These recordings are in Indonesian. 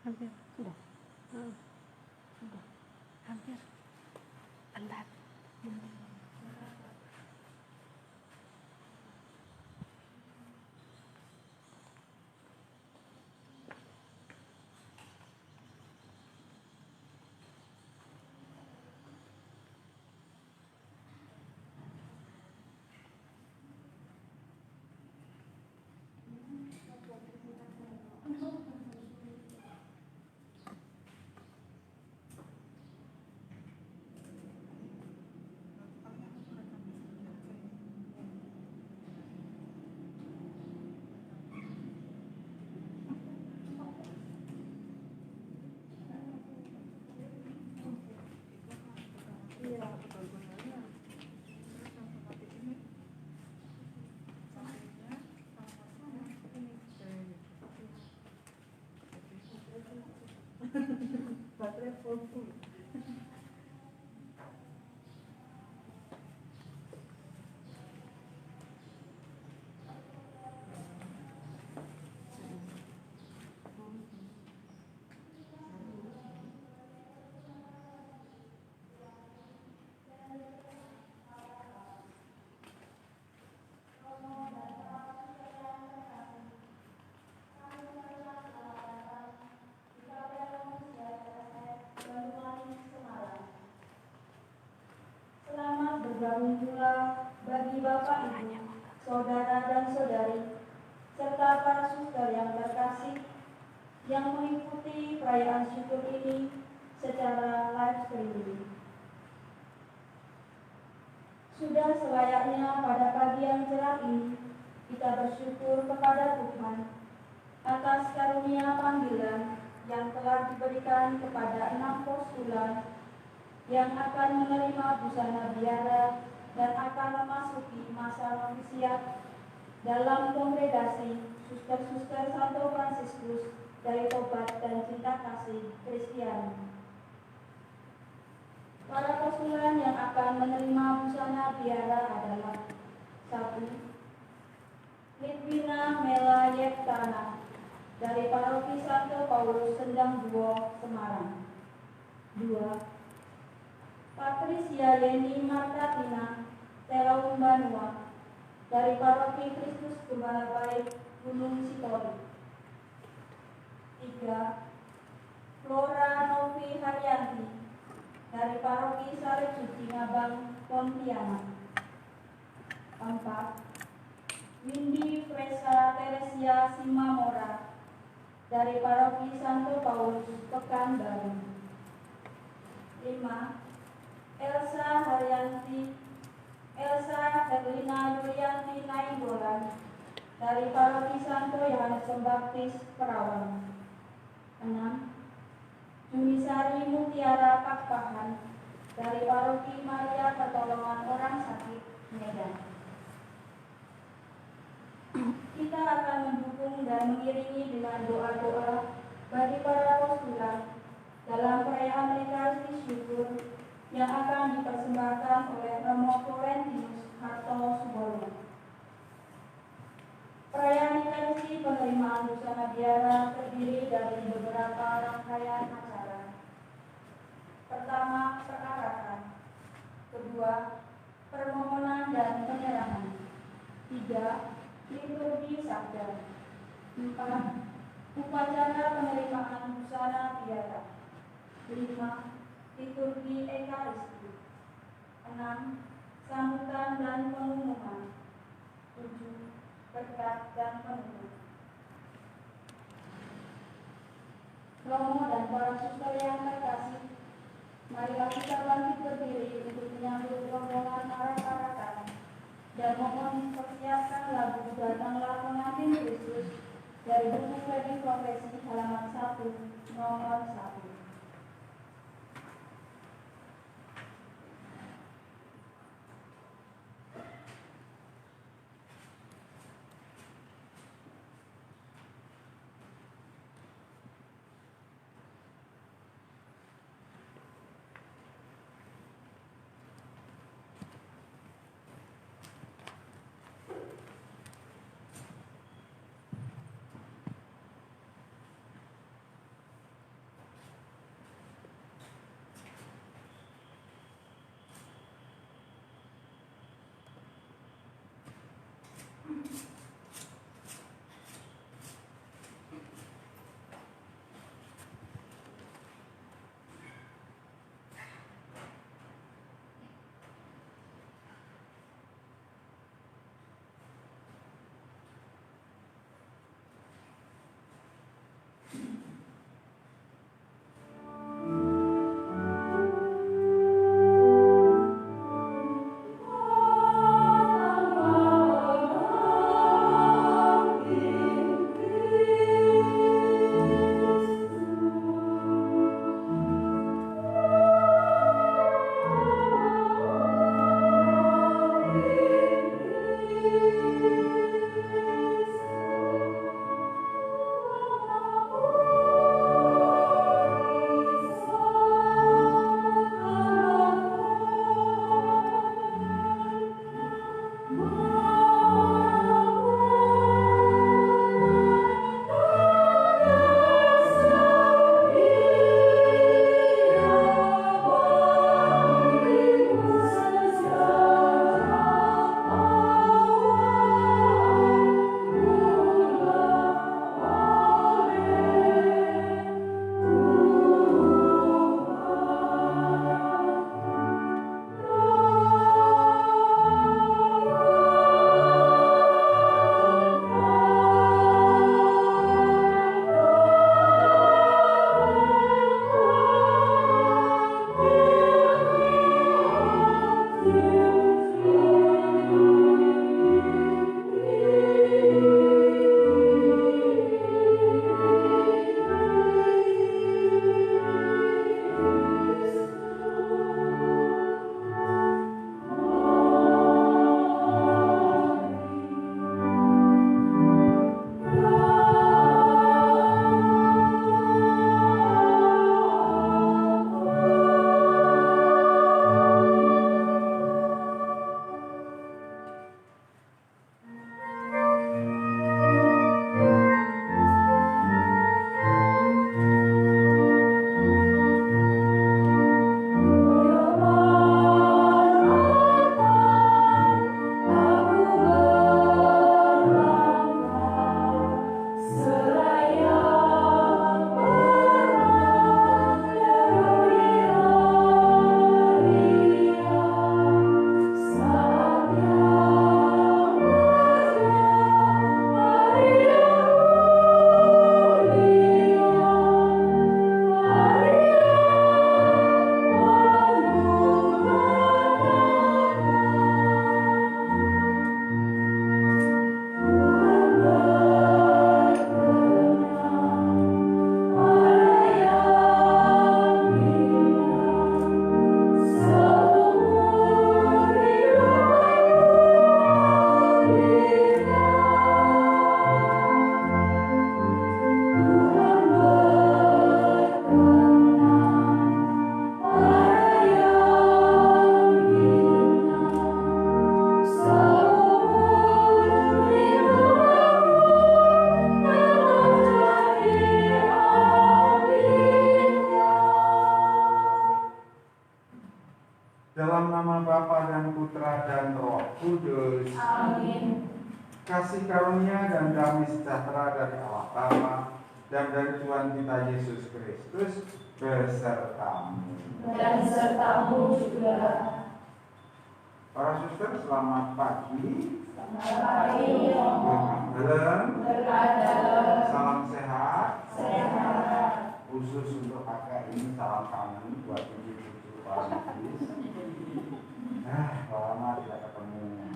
Hampir. Sudah. Sudah. Hampir. Bentar. Baterai full. Berbangun pula bagi Bapak Ibu, Saudara dan Saudari, serta para suster yang terkasih yang mengikuti perayaan syukur ini secara live streaming. Sudah selayaknya pada pagi yang cerah ini kita bersyukur kepada Tuhan atas karunia panggilan yang telah diberikan kepada 6 postulan yang akan menerima busana biara dan akan memasuki masa novisiat dalam kongregasi suster-suster Santo Fransiskus dari Tobat dan Cinta Kasih Kristiani. Para postulan yang akan menerima busana biara adalah 1. Litwina Mela Yeptana dari Paroki Santo Paulus Sendang Duo, Semarang. 2. Patricia Yeni Martatina Telaum Banua dari Paroki Kristus Gembala Baik Gunung Sitori. 3. Flora Novi Haryanti dari Paroki Salib Suci Ngabang Pontianak. 4. Windy Fresa Teresia Simamora dari Paroki Santo Paulus Pekanbaru. 5. Elsa Herlina Yulianti Nainggolan dari Paroki Santo Yohanes Pembaptis Perawan. 6. Junisari Mutiara Pakpahan dari Paroki Maria Pertolongan Orang Sakit, Medan. Kita akan mendukung dan mengiringi dengan doa-doa bagi para postulan dalam perayaan Ekaristi Syukur yang akan dipersembahkan oleh Romo Florentinus Hartosubono. Perayaan Ekaristi penerimaan busana biara terdiri dari beberapa rangkaian acara. Pertama, perarakan. Kedua, permohonan dan penyerahan. 3. Liturgi sabda. 4. Upacara penerimaan busana biara. 5. Liturgi Ekaristi. 6. Sambutan dan pengumuman. 7. Berkat dan penutup. Romo dan para suster yang terkasih, marilah kita bangkit berdiri untuk menyambut rombongan arak-arakan dan mohon persiapkan lagu Datanglah Pengantin Kristus dari buku Wedding Profesi halaman 1 nomor 1. kasih karunia dan damai sejahtera dari Allah Bapa dan dari Tuhan kita Yesus Kristus besertamu. Dan sertamu juga. Para suster, selamat pagi. Selamat pagi. Salam sehat. Sehat. Khusus untuk kakak ini salam kangen buat cucu-cucu Pak Lukis. Lama tidak ketemu.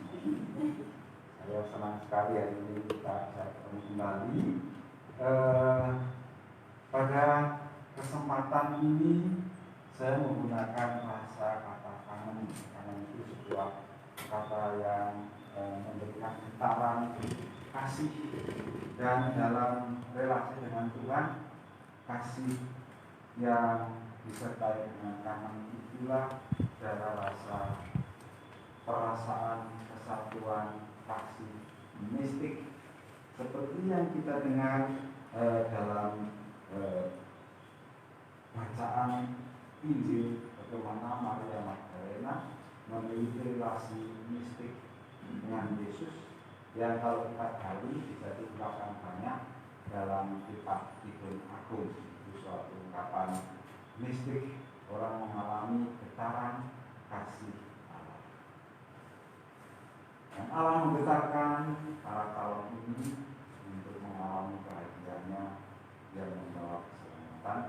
Saya senang sekali hari ini kita bisa ketemu kembali. Pada kesempatan ini saya menggunakan bahasa kata kangen. Kangen itu sebuah kata yang memberikan getaran kasih, dan dalam relasi dengan Tuhan, kasih yang disertai dengan kangen itulah darah rasa perasaan kesatuan kasih mistik seperti yang kita dengar dalam bacaan Injil bagaimana Maria Magdalena memiliki relasi mistik dengan Yesus yang kalau kita gali bisa diungkapkan banyak dalam kitab Kidung Agung. Itu suatu ungkapan mistik orang mengalami getaran kasih Allah. Dan Allah menggetarkan para calon ini untuk mengalami bahagianya yang membawa keselamatan.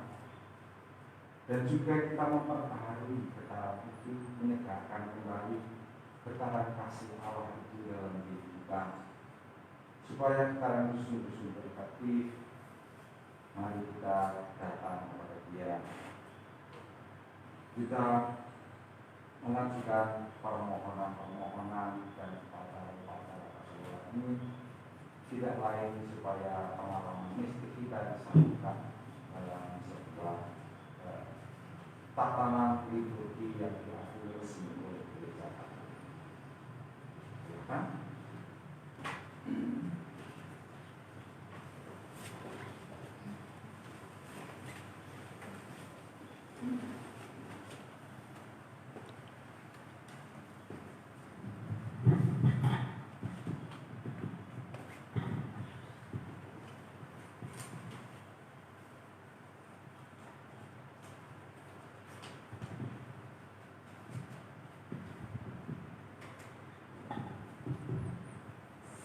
Dan juga kita memperbaharui getaran itu, menyegarkan kembali getaran kasih Allah itu dalam hidup kita, supaya getaran itu sungguh-sungguh efektif. Mari kita datang kepada Dia. Kita mengajukan permohonan dan upacara keseluruhan ini tidak lain supaya pengalaman mistik kita disambungkan dalam sebuah tatanan liturgi yang diatur resmi oleh Gereja Katolik. Silakan.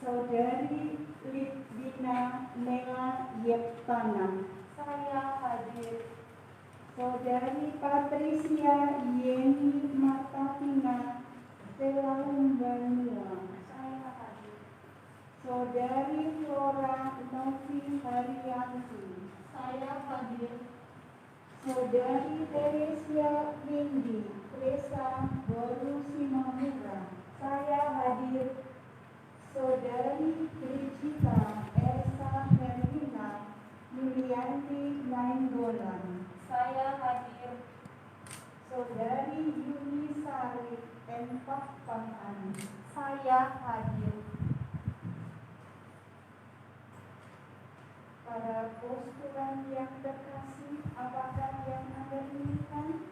Saudari Lidina Nela Yeptana. Saya hadir. Saudari Patricia Yeni Martatina Selaumbania. Saya hadir. Saudari Flora Novi Haryanti. Saya hadir. Saudari Teresia Windy Teresa Boru Simamura. Saya hadir. Saudari Brigita Elsa Herlina Yulianti Nainggolan. Saya hadir. Saudari Yuni Sari Empat Paman. Saya hadir. Para postulan yang terkasih, apakah yang Anda inginkan?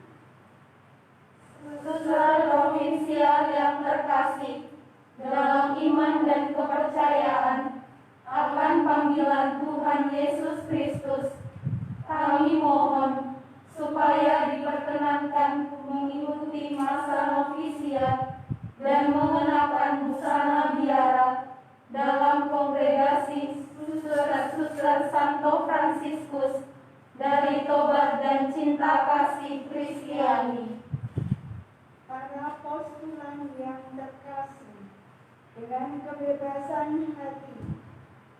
Suster provinsial yang terkasih, dalam iman dan kepercayaan akan panggilan Tuhan Yesus Kristus, kami mohon supaya diperkenankan mengikuti masa novisiat dan mengenakan busana biara dalam kongregasi Suster Santo Fransiskus dari Tobat dan Cinta Kasih Kristiani. Para postulan yang terkasih, dengan kebebasan hati,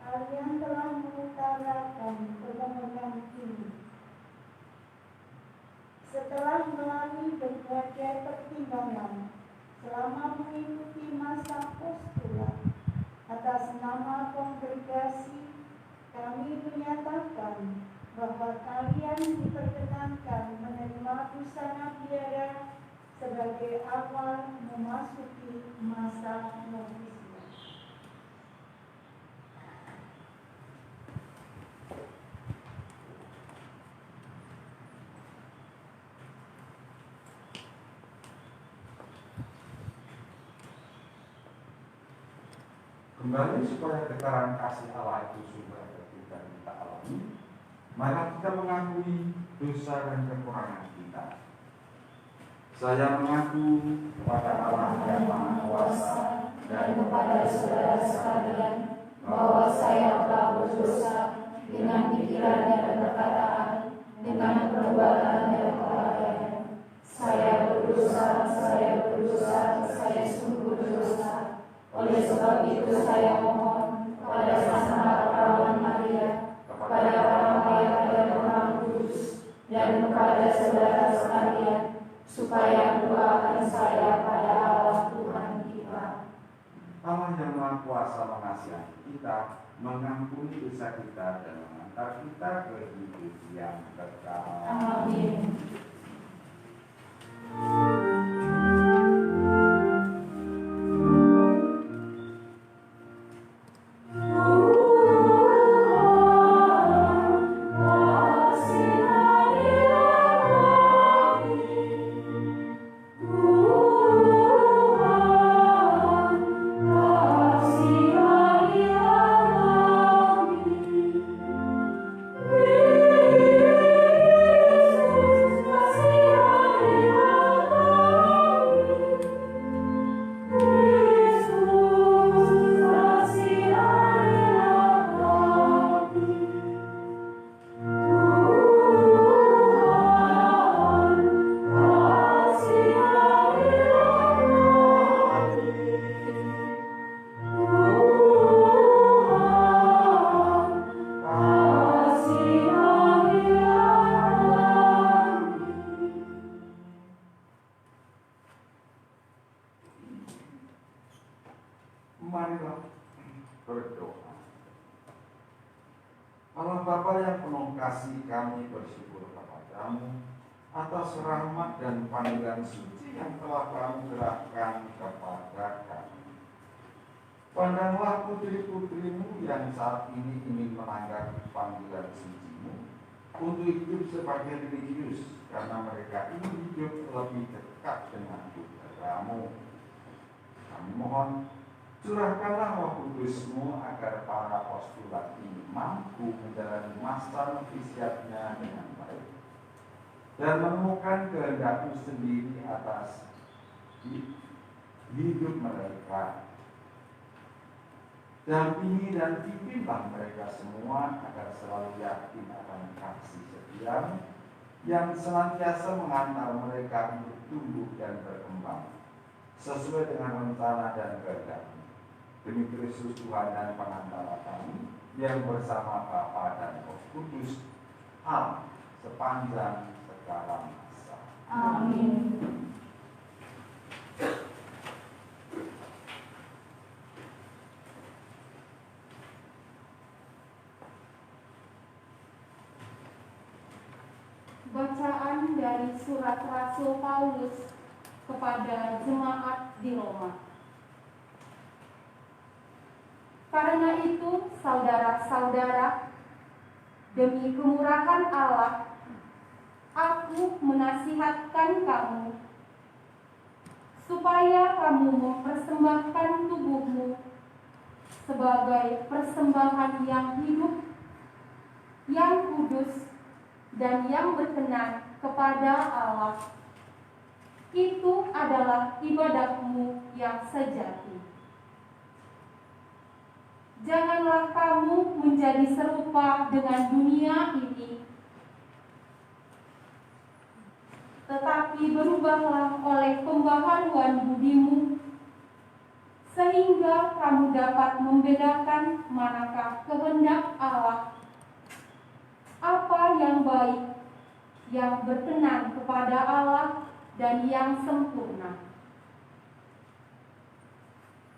kalian telah mengutarakan permohonan ini. Setelah melalui berbagai pertimbangan, selama mengikuti masa postulan, atas nama kongregasi, kami menyatakan bahwa kalian diperkenankan menerima busana biara sebagai awal memasuki masa novisiat. Kembali supaya getaran kasih Allah itu sumber ketika kita alami, maka kita mengakui dosa dan kekurangan kita. Saya mengaku kepada Allah yang Maha Kuasa dan kepada saudara sekalian bahwa saya telah berdosa dengan pikiran dan perkataan, dengan perbuatan dan kelalaian. Saya berdosa, saya sungguh berdosa. Oleh sebab itu saya mohon kepada Santa Perawan Maria, kepada orang kaya dan orang kudus, dan kepada saudara sekalian, supaya mendoakan saya pada Allah Tuhan kita. Allah yang Maha Kuasa mengasihi kita, mengampuni dosa kita dan mengantar kita ke hidup yang kekal. Amin. Marilah berdoa. Allah Bapa yang penuh kasih, kami bersyukur kepadamu atas rahmat dan panggilan suci yang telah kamu gerakkan kepada kami. Pandanglah putri-putrimu yang saat ini ingin menanggapi panggilan sucimu untuk hidup sebagai religius, karena mereka ingin hidup lebih dekat dengan Putramu. Kami mohon, curahkanlah Roh Kudus-Mu agar para postulat ini mampu menjalani masa novisiatnya dengan baik dan menemukan kehendak-Mu sendiri atas hidup mereka. Dampingi dan pimpinlah mereka semua agar selalu yakin akan kasih setia yang senantiasa mengantar mereka untuk tumbuh dan berkembang sesuai dengan rencana dan kehendak-Mu. Demi Kristus Tuhan dan pengantara kami yang bersama Bapa dan Roh Kudus, Allah sepanjang segala masa. Amin. Bacaan dari surat Rasul Paulus kepada jemaat di Roma. Karena itu, saudara-saudara, demi kemurahan Allah, aku menasihatkan kamu supaya kamu mempersembahkan tubuhmu sebagai persembahan yang hidup, yang kudus, dan yang berkenan kepada Allah. Itu adalah ibadahmu yang sejati. Janganlah kamu menjadi serupa dengan dunia ini, tetapi berubahlah oleh pembaharuan budimu, sehingga kamu dapat membedakan manakah kehendak Allah, apa yang baik, yang berkenan kepada Allah, dan yang sempurna.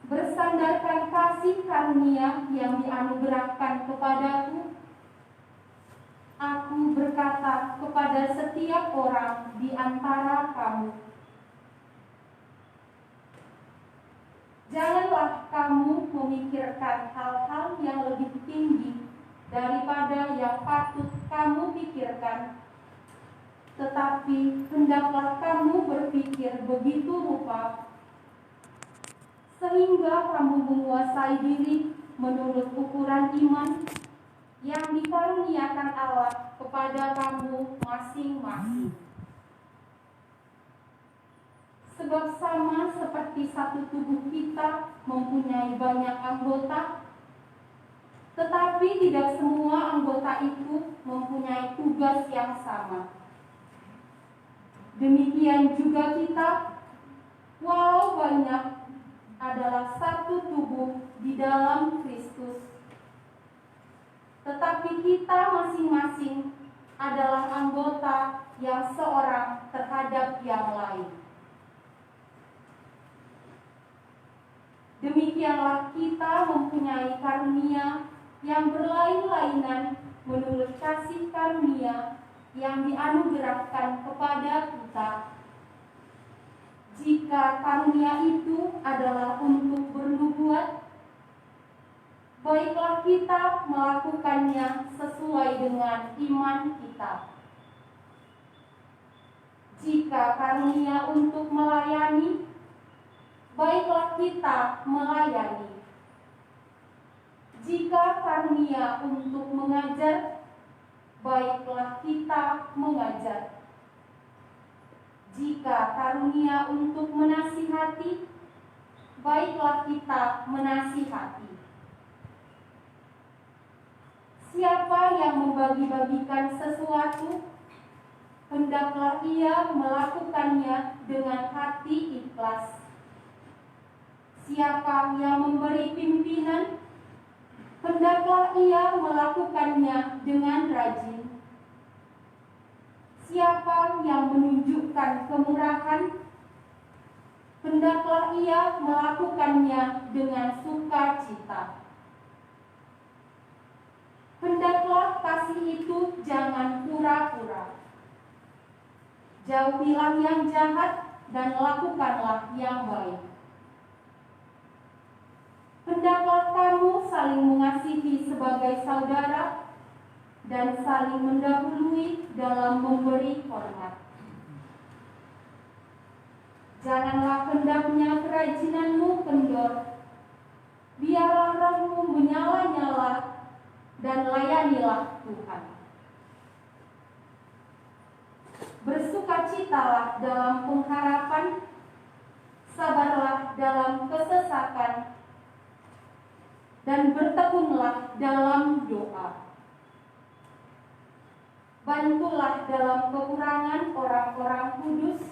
Bersandarkan kasih karunia yang dianugerahkan kepadaku, aku berkata kepada setiap orang di antara kamu, janganlah kamu memikirkan hal-hal yang lebih tinggi daripada yang patut kamu pikirkan, tetapi hendaklah kamu berpikir begitu rupa sehingga kamu menguasai diri menurut ukuran iman yang dikaruniakan Allah kepada kamu masing-masing. Sebab sama seperti satu tubuh kita mempunyai banyak anggota, tetapi tidak semua anggota itu mempunyai tugas yang sama. Demikian juga kita, walau banyak, adalah satu tubuh di dalam Kristus. Tetapi kita masing-masing adalah anggota yang seorang terhadap yang lain. Demikianlah kita mempunyai karunia yang berlain-lainan menurut kasih karunia yang dianugerahkan kepada kita. Jika karunia itu adalah untuk bernubuat, baiklah kita melakukannya sesuai dengan iman kita. Jika karunia untuk melayani, baiklah kita melayani. Jika karunia untuk mengajar, baiklah kita mengajar. Jika karunia untuk menasihati, baiklah kita menasihati. Siapa yang membagi-bagikan sesuatu, hendaklah ia melakukannya dengan hati ikhlas. Siapa yang memberi pimpinan, hendaklah ia melakukannya dengan rajin. Siapa yang menunjukkan kemurahan, hendaklah ia melakukannya dengan sukacita. Hendaklah kasih itu jangan pura-pura. Jauhilah yang jahat dan lakukanlah yang baik. Hendaklah kamu saling mengasihi sebagai saudara dan saling mendahului dalam memberi hormat. Janganlah hendaknya kerajinanmu kendor. Biarlah rohmu menyala-nyala dan layanilah Tuhan. Bersukacitalah dalam pengharapan, sabarlah dalam kesesakan, dan bertekunlah dalam doa. Bantulah dalam kekurangan orang-orang kudus,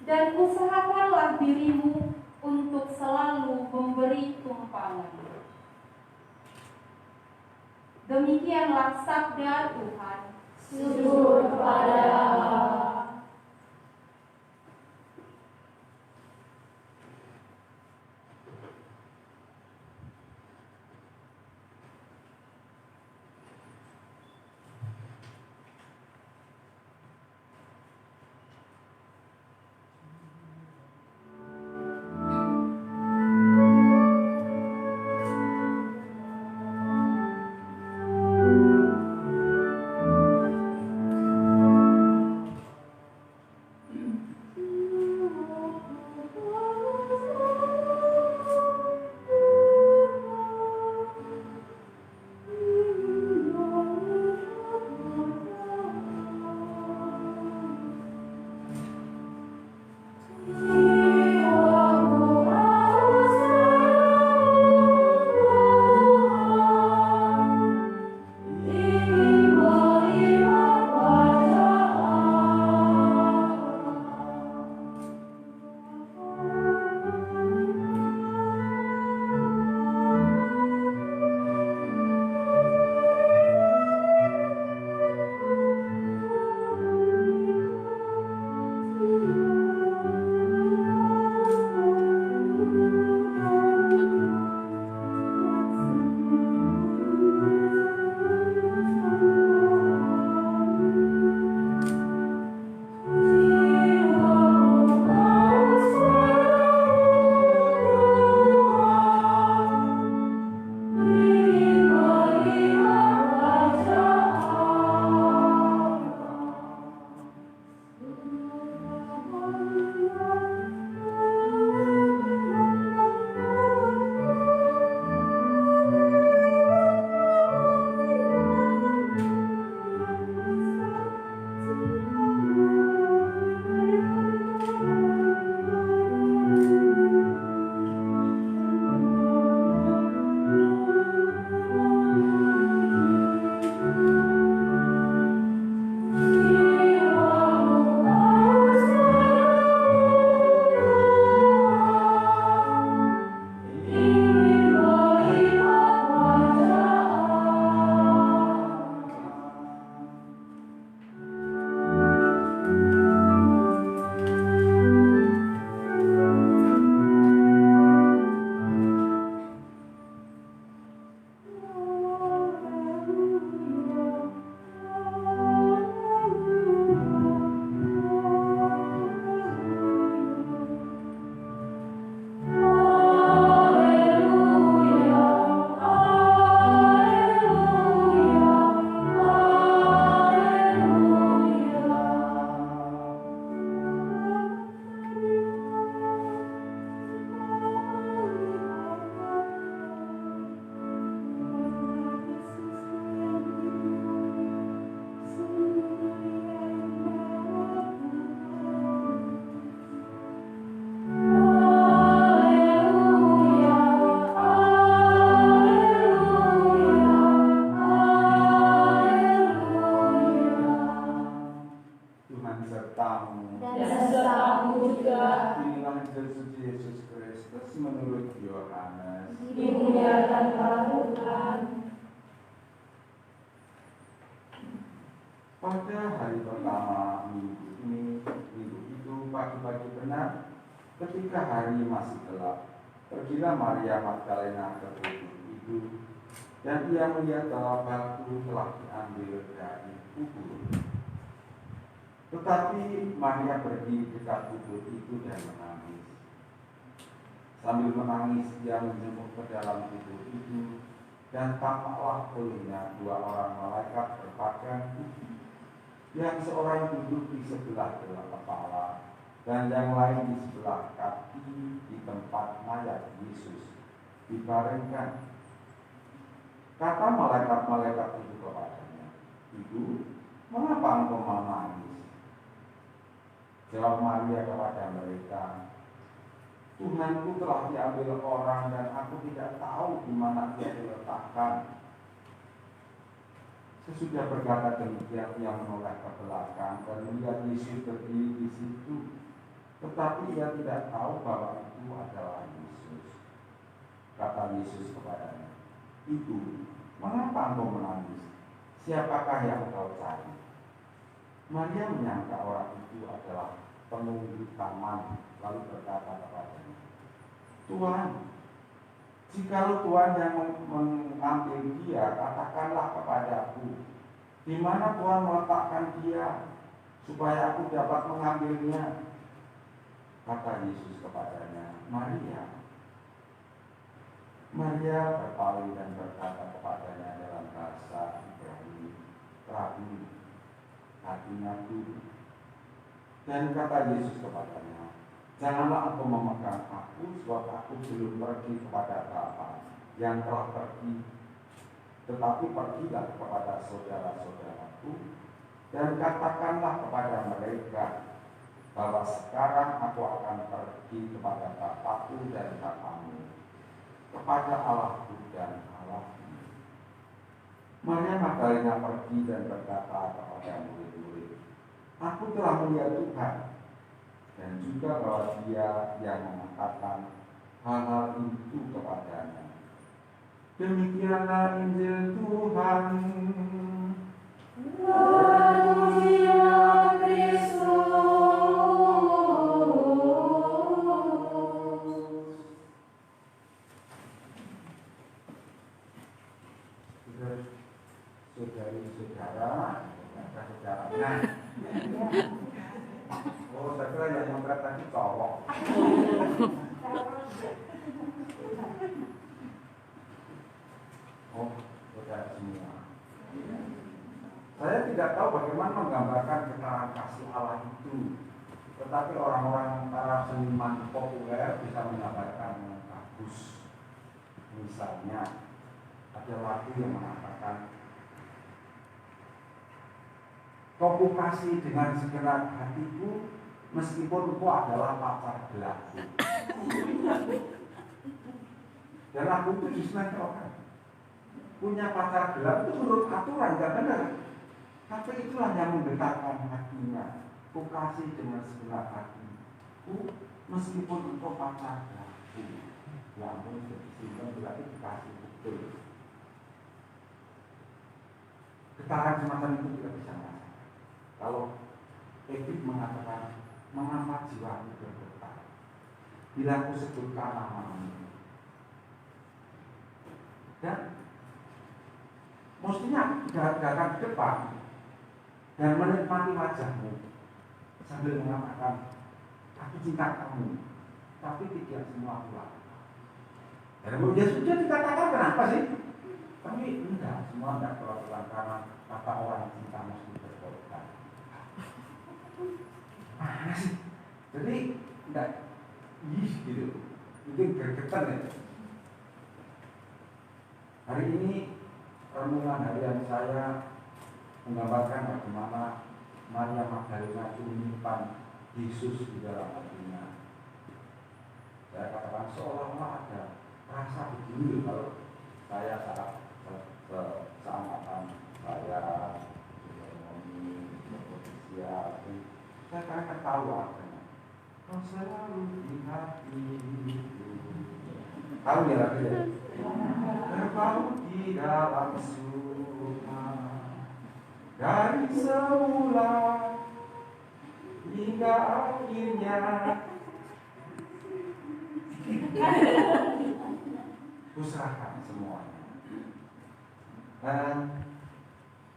dan usahakanlah dirimu untuk selalu memberi tumpangan. Demikianlah sabda Tuhan. Syukur kepada Allah. sertamu dan sertamu juga. Inilah Injil suci Yesus Kristus menurut Yohanes. Dimuliakanlah Tuhan. Pada hari pertama minggu itu pagi-pagi benar, ketika hari masih gelap, pergilah Maria Magdalena ke kubur itu, dan ia melihat bahwa batu telah diambil dari kubur. Tetapi Maria pergi dekat kubur itu dan menangis. Sambil menangis, ia menjenguk ke dalam kubur itu, dan tampaklah olehnya dua orang malaikat berpakaian putih, yang seorang duduk di sebelah kepala dan yang lain di sebelah kaki di tempat mayat Yesus dibaringkan. Kata malaikat-malaikat itu kepadanya, "Ibu, mengapa engkau menangis?" Jawab Maria kepada mereka, "Tuhanku telah diambil orang dan aku tidak tahu di mana ia diletakkan." Sesudah berkata demikian, ia menoleh ke belakang dan melihat Yesus berdiri di situ, tetapi ia tidak tahu bahwa itu adalah Yesus. Kata Yesus kepadanya, "Ibu, mengapa engkau menangis? Siapakah yang engkau cari?" Maria menyangka orang itu adalah penunggu taman, lalu berkata kepadanya, "Tuhan, jikalau Tuhan yang mengambil dia, katakanlah kepadaku, di mana Tuhan meletakkan dia, supaya aku dapat mengambilnya." Kata Yesus kepadanya, "Maria." Maria berpaling dan berkata kepadanya dalam bahasa Ibrani, "Rabi," artinya guru. Dan kata Yesus kepadanya, "Janganlah engkau memegang aku, sebab aku belum pergi kepada Bapa yang telah pergi, tetapi pergilah kepada saudara-saudaraku, dan katakanlah kepada mereka bahwa sekarang aku akan pergi kepada Bapakku dan Bapamu, kepada Allahku dan Allahmu." Maria Magdalena pergi dan berkata kepada murid-murid, "Aku telah melihat Tuhan," dan juga bahwa Dia yang mengatakan hal-hal itu kepadanya. Demikianlah Injil Tuhan. Terpujilah Kristus. Saudari-saudara, saudara-saudaranya. Oh, saya kira yang mengangkat tadi cowok. Oh, saudara semua. Saya tidak tahu bagaimana menggambarkan keterangan kasih Allah itu, tetapi orang-orang para seniman populer bisa menggambarkan dengan bagus. Misalnya, ada lagu yang mengatakan, "Kau kasih dengan segenap hatiku, meskipun engkau adalah pacar gelapku." Dan lagu itu disenangkan. Punya pacar gelap itu menurut aturan gak benar, tapi itulah yang menggetarkan hatinya. "Ku kasih dengan segenap hatiku, meskipun engkau pacar gelapku." Ya ampun, sehingga berarti dikasih betul. Getaran semacam itu tidak bisa merasakan. Kalau Edith mengatakan, "Mengapa jiwaku bergetar bila aku sebutkan namamu?" Dan mestinya datang ke depan dan menikmati wajahmu sambil mengatakan, "Aku cinta kamu," tapi tidak semua pulang. Dan kemudian sudah dikatakan, kenapa sih? Tapi enggak, semua enggak pulang karena kata orang cinta mesti berkorban. Mana sih? Jadi enggak gitu. Mungkin gergetan ya. Hari ini renungan harian saya menggambarkan bagaimana Maria Magdalena itu menyimpan Yesus di dalam hatinya. Saya katakan seolah-olah ada rasa begini kalau saya saat seangkatan saya ekonomi, sosial, Saya kadang ketawa, kau selalu di hatiku. Tahu ya lagunya? Terpaut di dalam surga, dari semula hingga akhirnya. Usahakan semuanya. Dan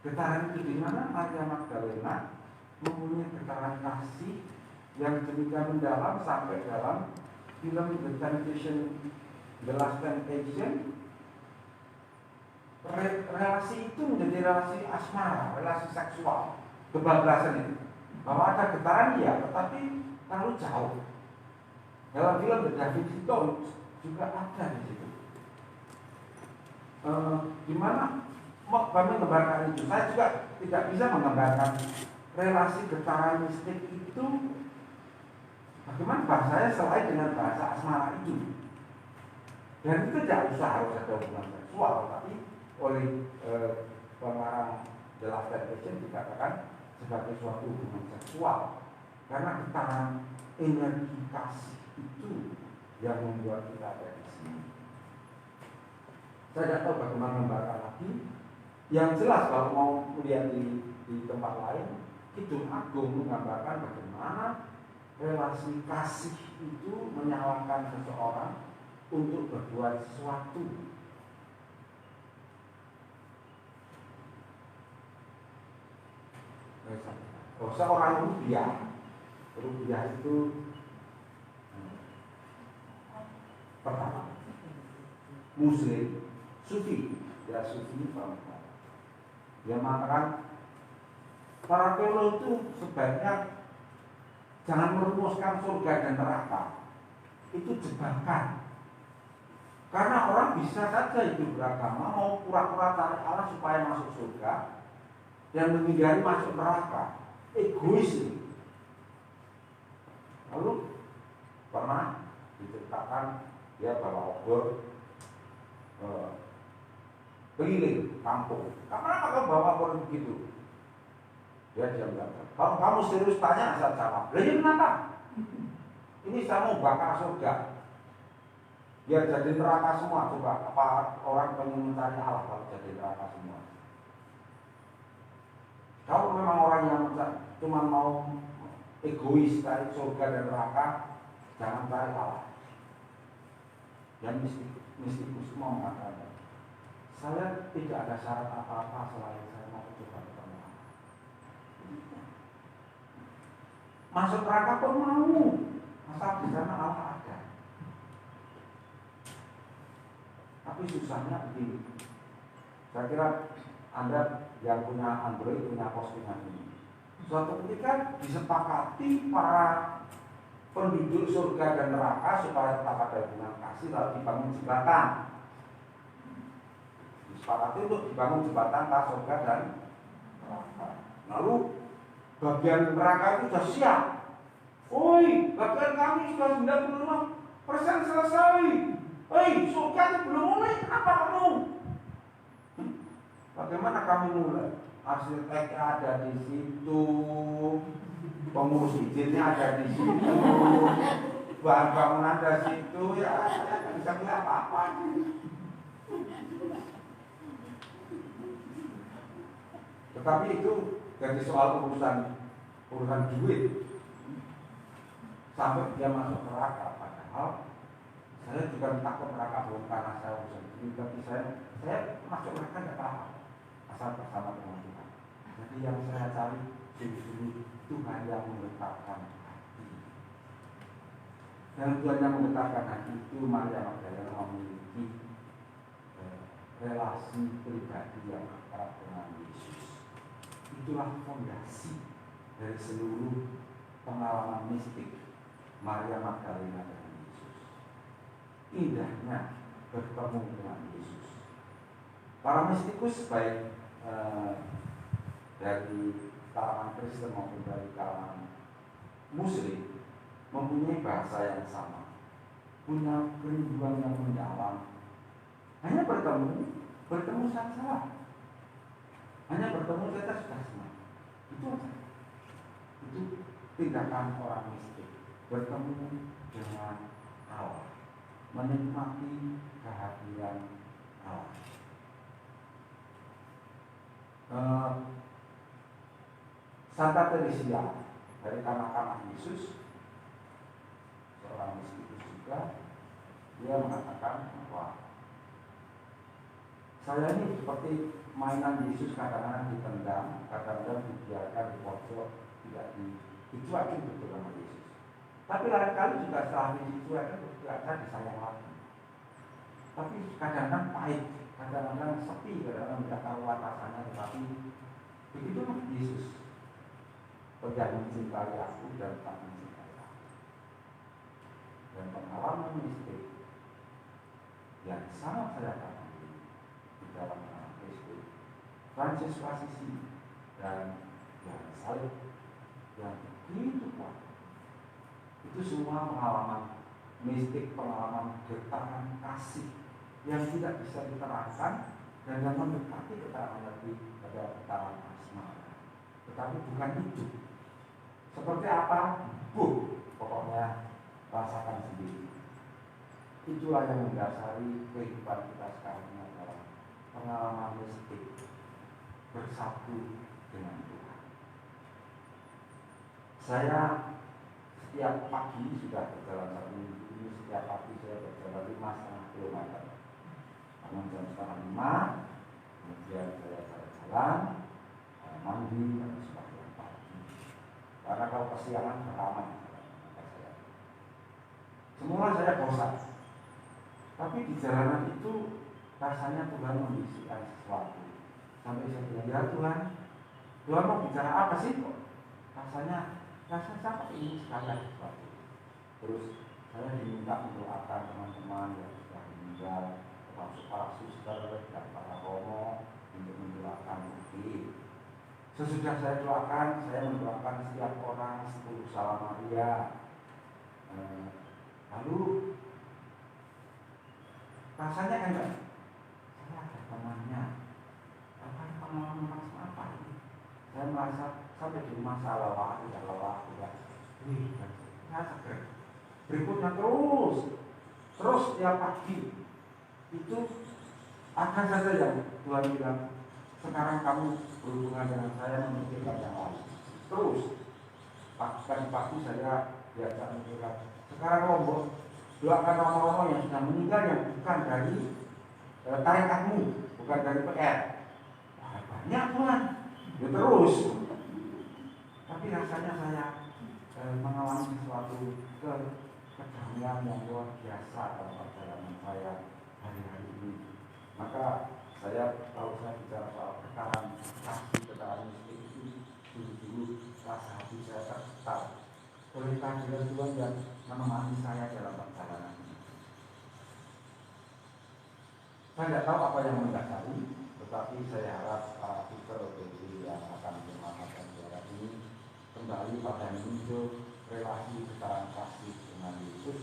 getaran itu di mana Maria Magdalena mempunyai getaran kasih yang demikian mendalam sampai dalam film The Last Temptation. Relasi itu menjadi relasi asmara, relasi seksual, kebablasan itu. Bahwa ada getaran ya, tetapi terlalu jauh. Dalam film The Da Vinci Code juga ada di situ. Gimana kami menggambarkan itu? Saya juga tidak bisa menggambarkan relasi getaran mistik itu. Bagaimana bahasanya selain dengan bahasa asmara itu? Dan itu tidak usah harus ada hubungan seksual, tapi oleh pengarang The Last Temptation dikatakan sebagai suatu hubungan seksual, karena getaran energi kasih itu yang membuat kita ada di sini. Saya tidak tahu bagaimana menggambarkan lagi. Yang jelas kalau mau melihat di tempat lain, Kidung Agung menggambarkan bagaimana relasi kasih itu menyalakan seseorang untuk berbuat sesuatu. Seorang rupiah itu pertama Muslim, sufi, ya sufi perempuan. Dia mengatakan para teolog itu sebaiknya jangan merumuskan surga dan neraka. Itu jebakan. Karena orang bisa saja hidup beragama, mau pura-pura cari Allah supaya masuk surga dan menghindari masuk neraka. Egois ini. Lalu pernah diceritakan dia bawa obor keliling kampung. Kenapa kamu bawa obor begitu? Dia diam-diam. Kalau kamu serius tanya, saya jawab. Lah ini kenapa? Ini saya mau bakar surga. Biar jadi neraka semua. Coba apa orang pengen mencari Allah kalau jadi neraka semua? Kalau memang orang yang cuma mau egois cari surga dan neraka, jangan cari Allah. Dan mistikus mau mengatakan, saya tidak ada syarat apa-apa selain saya mau coba ketemu Allah. Masuk neraka pun mau, asal di sana Allah ada. Tapi susahnya begini. Saya kira Anda yang punya Android punya postingan ini. Suatu ketika disepakati para penduduk surga dan neraka supaya tetap ada hubungan kasih, lalu dibangun jembatan. Disepakati untuk dibangun jembatan antara surga dan neraka. Lalu bagian neraka itu sudah siap. Oi, bagian kami sudah 95% selesai. Surga itu belum mulai, kenapa kamu? Bagaimana kami mulai? Arsiteknya ada di situ, pengurus izinnya ada di situ, bahan bangunan ada di situ, ya bisa melihat apa-apa. Tetapi itu jadi soal urusan duit. Sampai dia masuk neraka, padahal saya juga takut neraka bukan karena saya urusan duit, tapi saya masuk neraka tidak apa-apa, asal bersama dengan Tuhan. Jadi yang saya cari sungguh-sungguh Tuhan yang menggetarkan hati. Dan Tuhan yang menggetarkan hati itu Maria Magdalena memiliki relasi pribadi yang akrab dengan Yesus. Itulah fondasi dari seluruh pengalaman mistik Maria Magdalena dengan Yesus. Indahnya bertemu dengan Yesus. Para mistikus baik dari kalangan Kristen maupun dari kalangan Muslim mempunyai bahasa yang sama, punya kerinduan yang mendalam. Hanya bertemu saja. Hanya bertemu saja sudah senang. Itu aja. Itu tindakan orang mistik, bertemu dengan Allah, menikmati kehadiran Allah. Santa Teresia dari kanak-kanak Yesus, seorang mistik juga, dia mengatakan bahwa saya ini seperti mainan Yesus, kadang-kadang ditendang, kadang-kadang dibiarkan di pojok, tidak dicuekin betul sama Yesus. Tapi lain kali juga setelah dicuekin juga saya disayang lagi. Tapi kadang-kadang pahit, kadang-kadang sepi, kadang-kadang tidak karuan rasanya, tetapi begitu Yesus yang mencintai aku dan tak mencintai aku. Dan pengalaman mistik yang sangat saya katakan di dalam anak Kristus, Francis Assisi dan yang salib yang begitu kuat, itu semua pengalaman mistik, pengalaman getaran kasih yang tidak bisa diterangkan dan yang mendekati keterangan lebih pada keterangan asmara, tetapi bukan itu. Seperti apa? Pokoknya rasakan sendiri. Itulah yang mendasari kehidupan kita sekarang ini adalah pengalaman mistik bersatu dengan Tuhan. Saya setiap pagi sudah berjalan 1 minggu ini, setiap pagi saya berjalan 5,5 kilometer. Bangun jam 4:30, kemudian saya jalan-jalan, mandi, dan sebagainya pagi. Karena kalau kesiangan beramai, semula saya bosan. Tapi di jalanan itu rasanya Tuhan membisikkan sesuatu. Sampai saya bilang, ya Tuhan mau bicara apa sih kok? Rasanya sampai ini sekali sesuatu. Terus saya diminta mendoakan teman-teman yang sudah meninggal, termasuk para suster dan para romo, untuk mendoakan mungkin. Sesudah saya doakan, saya mendoakan setiap orang 10 salam Maria. Lalu rasanya enggak, saya ada temannya, pengalaman macam apa ini? Saya merasa sampai di rumah saya lelah, saya seger. Berikutnya terus tiap pagi itu akan saja yang Tuhan bilang, sekarang kamu berhubungan dengan saya memikirkan yang lain. Terus pagi saya diajak memikirkan, sekarang Lombok, doakan romo-romo yang sudah meninggal yang bukan dari tarikatmu, bukan dari PR. Banyak Tuhan, ya terus. Tapi rasanya saya mengalami sesuatu kedamaian yang luar biasa dalam perjalanan saya hari-hari ini. Maka kalau saya bicara soal getaran kasih, getaran mistik itu, dulu rasa hati saya tergetar oleh kehadiran Tuhan yang menemani saya dalam perjalanan ini. Saya tidak tahu apa yang mendasari, tetapi saya harap para speaker yang akan mengamalkan suara ini kembali pada muncul relasi getaran kasih dengan Yesus,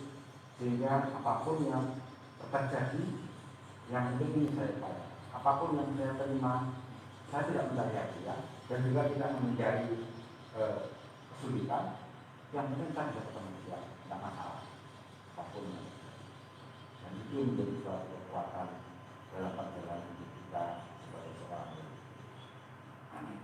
sehingga apapun yang terjadi, yang penting ini saya bayar. Apapun yang saya terima, saya tidak mencari dia dan juga tidak menghindari kesulitan. Yang penting saya bisa ketemu dia, tidak masalah apapun. Dan itu menjadi suatu kekuatan dalam perjalanan hidup kita sebagai seorang murid. Amin.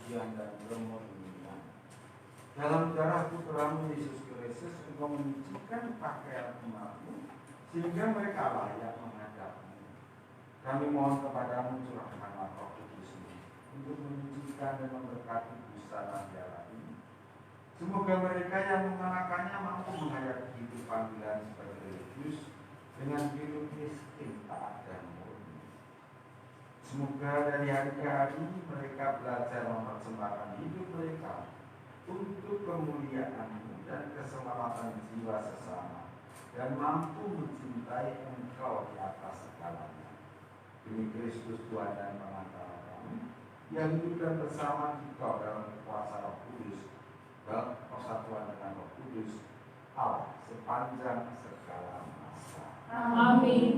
kesucian dan kemurnian. Dalam darah Putramu Yesus Kristus, Engkau menyucikan pakaian umatmu sehingga mereka layak menghadap-Mu. Kami mohon kepadamu, curahkanlah Roh Kudus-Mu untuk menyucikan dan memberkati busana darah ini. Semoga mereka yang mengenakannya mampu menghayati hidup panggilan sebagai religius dengan hidup miskin, taat dan murni. Semoga dari hari ke hari mereka belajar mempersembahkan hidup mereka untuk kemuliaan-Mu dan keselamatan jiwa sesama, dan mampu mencintai Engkau di atas segalanya. Demi Kristus Tuhan dan Pengantara kami, yang hidup dan bersama Engkau dalam kuasa Roh Kudus, dalam persatuan dengan Roh Kudus, Allah sepanjang segala masa. Amin.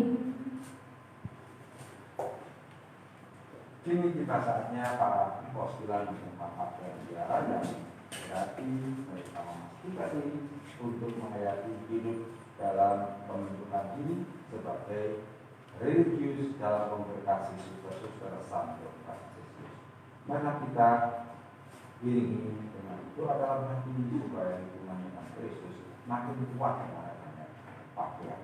Kini tiba saatnya para postulan menempatkan biara dan berarti mereka memastikan untuk menghayati hidup dalam pembentukan ini sebagai religius dalam memberkasi suster-suster Santo Yesus. Maka kita iringi dengan doa dalam hati supaya hubungan dengan Kristus makin kuat mengenai pakaian.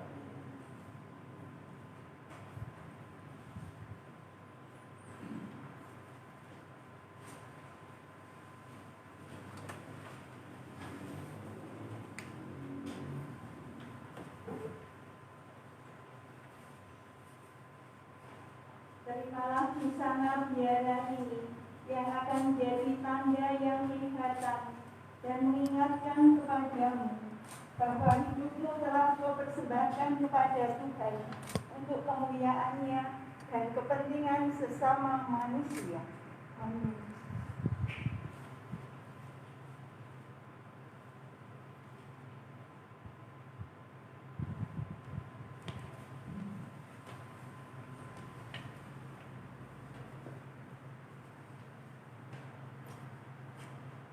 Terimalah busana biara ini yang akan menjadi tanda yang kelihatan dan mengingatkan kepadamu bahwa hidupmu telah kau persembahkan kepada Tuhan untuk kemuliaan-Nya dan kepentingan sesama manusia. Amin.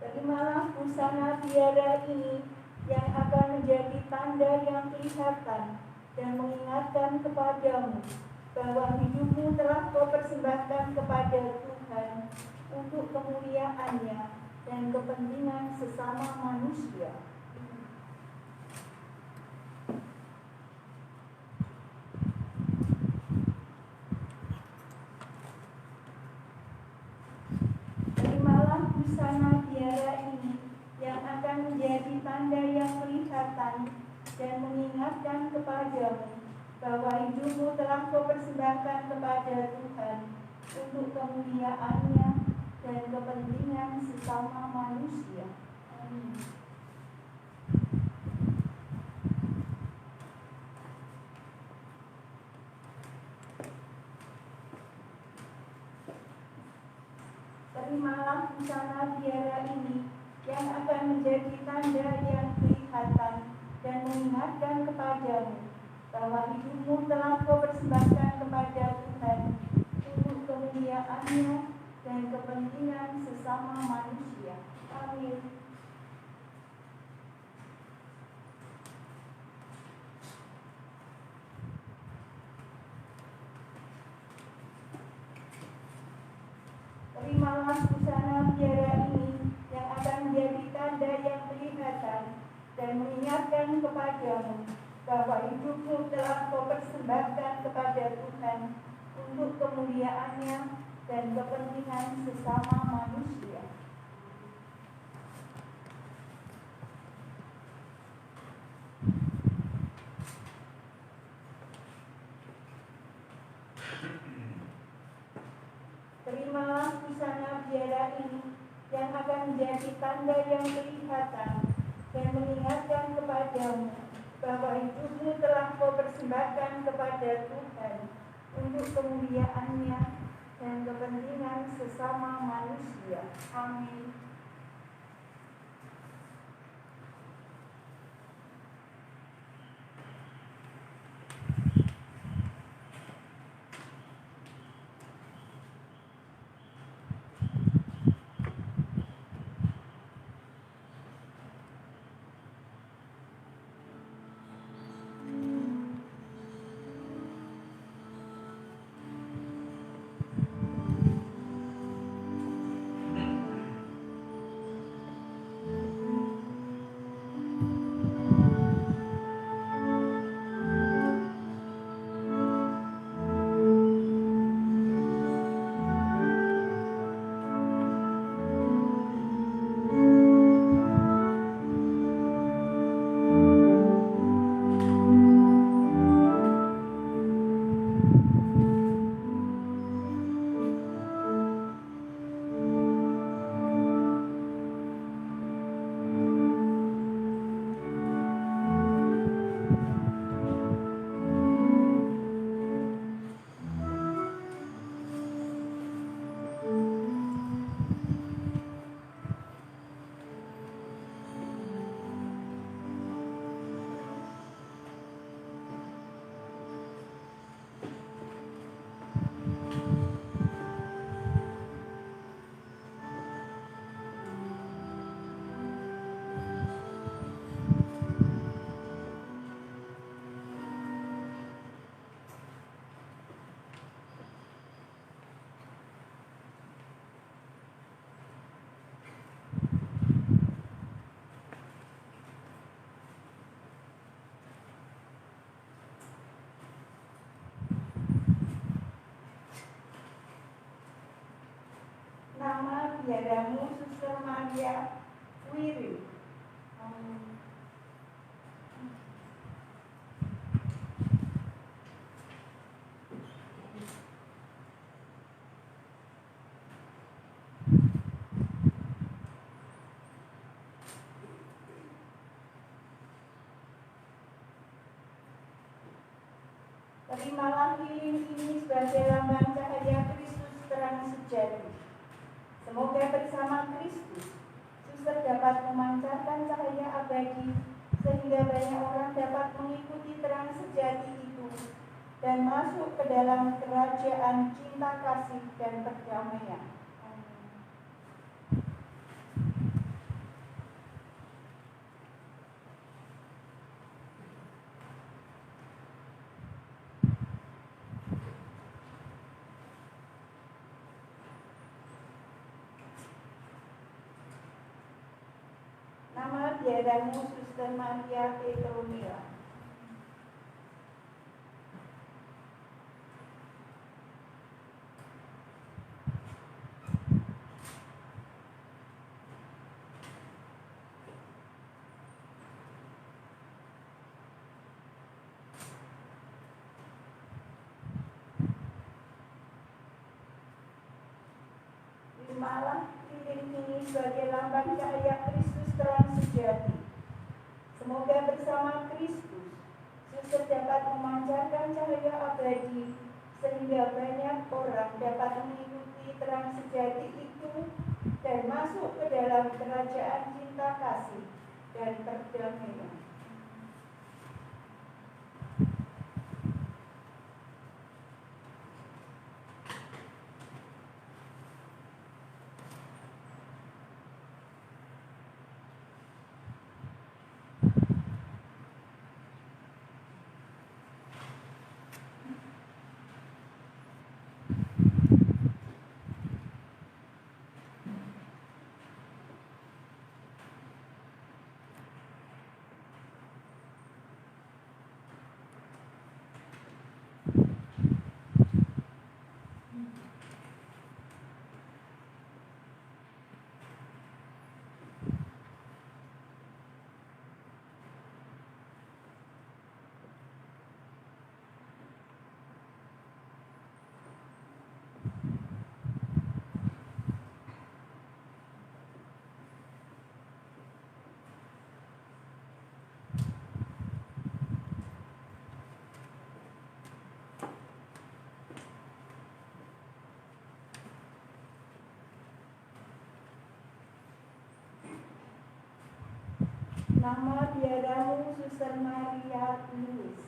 Terimalah busana biara ini yang akan menjadi tanda yang kelihatan dan mengingatkan kepadamu bahwa hidupmu telah kau persembahkan kepada Tuhan untuk kemuliaan-Nya dan kepentingan sesama manusia. Terimalah busana biara ini yang akan menjadi tanda yang kelihatan dan mengingatkan kepadamu bahwa hidupmu telah kau persembahkan kepada Tuhan untuk kemuliaan-Nya dan kepentingan sesama manusia. Amin. Terimalah busana biara ini yang akan menjadi tanda yang kelihatan dan mengingatkan kepadamu bahwa hidupmu telah kau persembahkan kepada Tuhan untuk kemuliaan-Nya dan kepentingan sesama manusia. Amin. Terimalah busana biara ini yang akan menjadi tanda yang kelihatan dan mengingatkan kepadamu bahwa hidupmu telah kau persembahkan kepada Tuhan untuk kemuliaan-Nya dan kepentingan sesama manusia. Terimalah busana biara ini yang akan menjadi tanda yang kelihatan dan mengingatkan kepadamu bahwa hidupmu telah kau persembahkan kepada Tuhan untuk kemuliaan-Nya dan kepentingan sesama manusia. Amin. Nama biadamu Suster Maria Wiri. Terimalah lilin ini sebagai lambang cahaya Kristus terang sejati. Semoga bersama Kristus, suster dapat memancarkan cahaya abadi sehingga banyak orang dapat mengikuti terang sejati itu dan masuk ke dalam kerajaan cinta kasih dan perdamaian. Nama biadamu Suster Maria Petronila. Terimalah lilin ini sebagai lambang cahaya Kristus terang sejati. Semoga bersama Kristus, suster dapat memancarkan cahaya abadi sehingga banyak orang dapat mengikuti terang sejati itu dan masuk ke dalam kerajaan cinta kasih dan perdamaian. Nama biadamu Suster Maria Louis.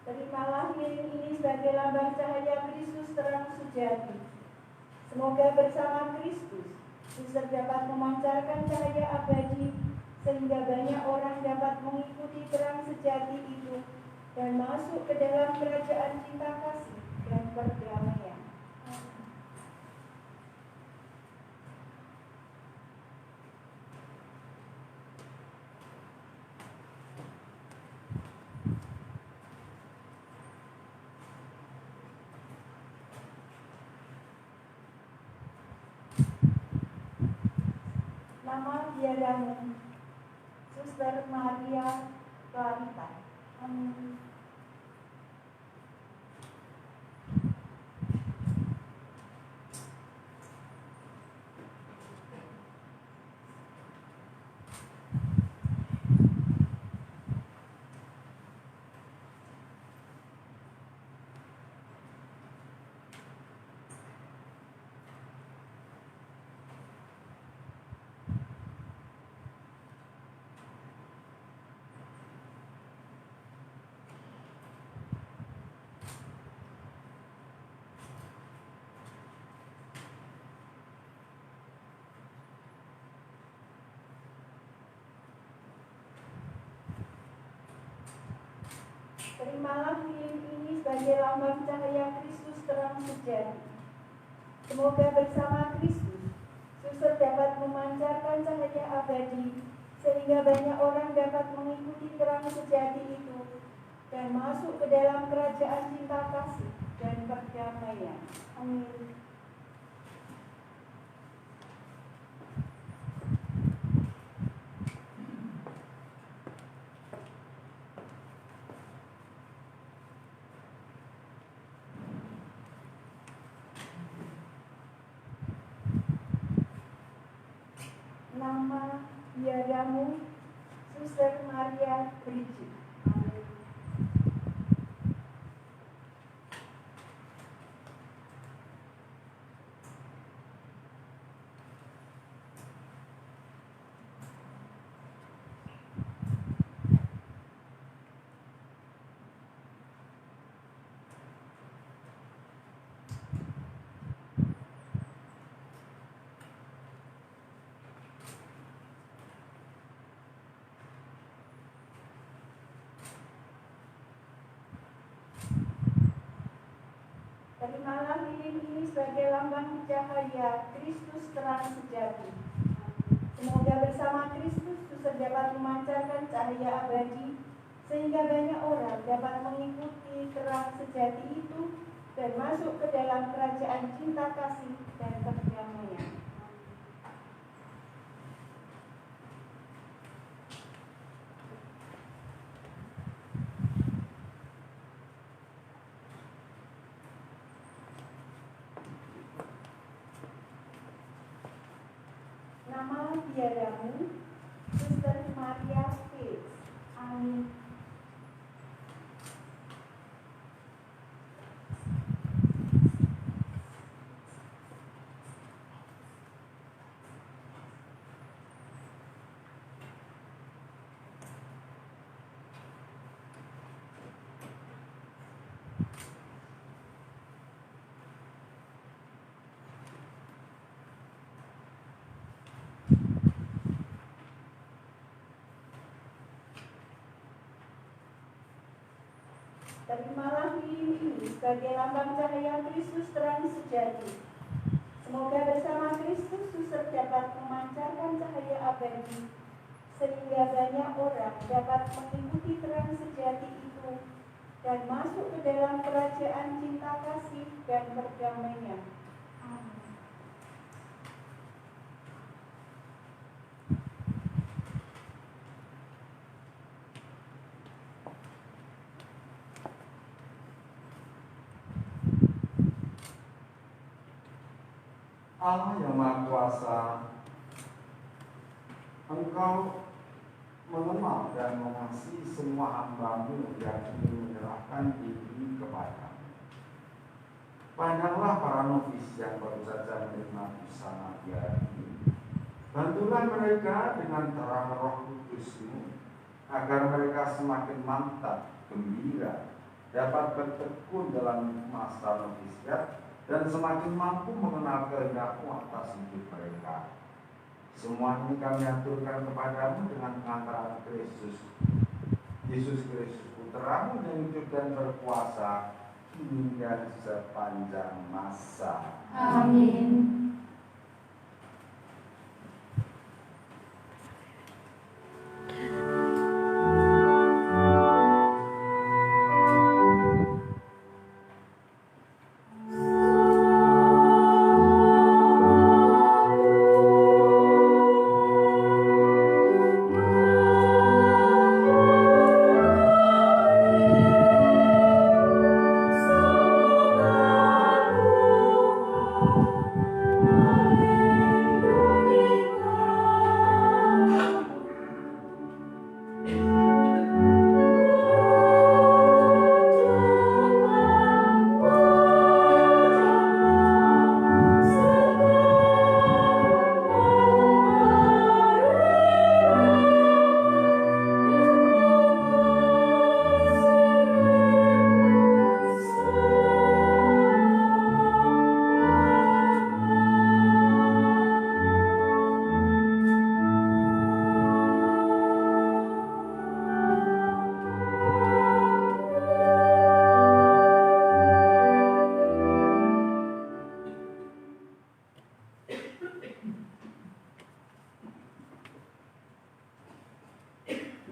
Terimalah lilin ini sebagai lambang cahaya Kristus terang sejati. Semoga bersama Kristus, suster dapat memancarkan cahaya abadi sehingga banyak orang dapat mengikuti terang sejati itu dan masuk ke dalam kerajaan cinta kasih dan perdamaian. Nama biadamu Suster Maria Clarita. Terimalah lilin ini sebagai lambang cahaya Kristus terang sejati. Semoga bersama Kristus, susur dapat memancarkan cahaya abadi, sehingga banyak orang dapat mengikuti terang sejati itu dan masuk ke dalam kerajaan cinta kasih dan perdamaian. Amin. Nama biadamu Suster Maria Bridget. Amin. Terimalah lilin ini sebagai lambang cahaya Kristus terang sejati. Semoga bersama Kristus susur dapat memancarkan cahaya abadi, sehingga banyak orang dapat mengikuti terang sejati itu dan masuk ke dalam kerajaan cinta kasih dan perdamaian. Nama biadamu Suster Maria Faith. Amin. Terimalah lilin ini sebagai lambang cahaya Kristus terang sejati. Semoga bersama Kristus susur dapat memancarkan cahaya abadi, sehingga banyak orang dapat mengikuti terang sejati itu dan masuk ke dalam kerajaan cinta kasih dan perdamaian. Amin. Allah yang Maha Kuasa, Engkau mengenal dan mengasihi semua hamba-Mu yang ingin menyerahkan diri kepadamu. Pandanglah para novis yang baru saja menerima busana biara ini. Bantulah mereka dengan terang Roh Kudus-Mu, agar mereka semakin mantap, gembira, dapat bertekun dalam masa novisiat dan semakin mampu mengenal kehendak-Mu atas hidup mereka. Semua ini kami aturkan kepadamu dengan pengantaran Kristus, Yesus Kristus, Putra-Mu yang hidup dan berkuasa hingga sepanjang masa. Amin.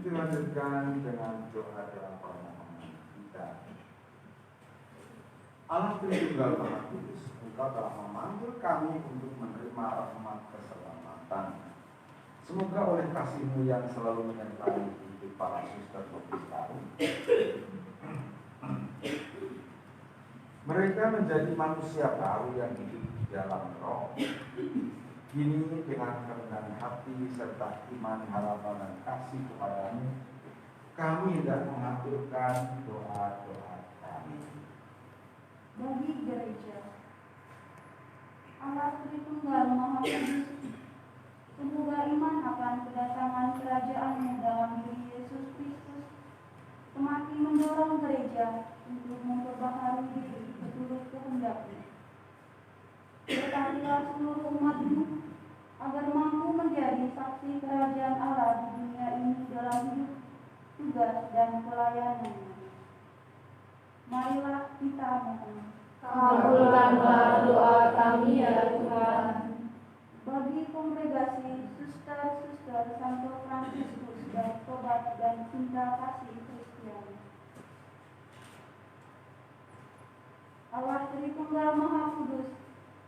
Dilanjutkan dengan doa-doa permohonan kita. Allah Tritunggal Maha Kudus, Engkau telah memanggil kami untuk menerima rahmat keselamatan. Semoga oleh kasih-Mu yang selalu menyertai hidup para suster pembesar, mereka menjadi manusia baru yang hidup di dalam roh. Kini dengan kerendahan hati serta iman, harapan, dan kasih kepada-Mu, kami hendak mengaturkan doa-doa kami. Bagi gereja, Allah Tritunggal Maha Kudus, semoga iman akan kedatangan kerajaan-Mu dalam diri Yesus Kristus semakin mendorong gereja untuk memperbaharui diri menurut kehendak-Mu. Berkatilah seluruh umat-Mu agar mampu menjadi saksi kerajaan Allah di dunia ini dalam hidup, tugas, dan pelayanan-Nya. Marilah kita mohon. Kabulkanlah doa kami ya Tuhan. Bagi kongregasi suster-suster Santo Fransiskus dan Tobat dan Cinta Kasih Kristiani, Allah Tritunggal Maha Kudus,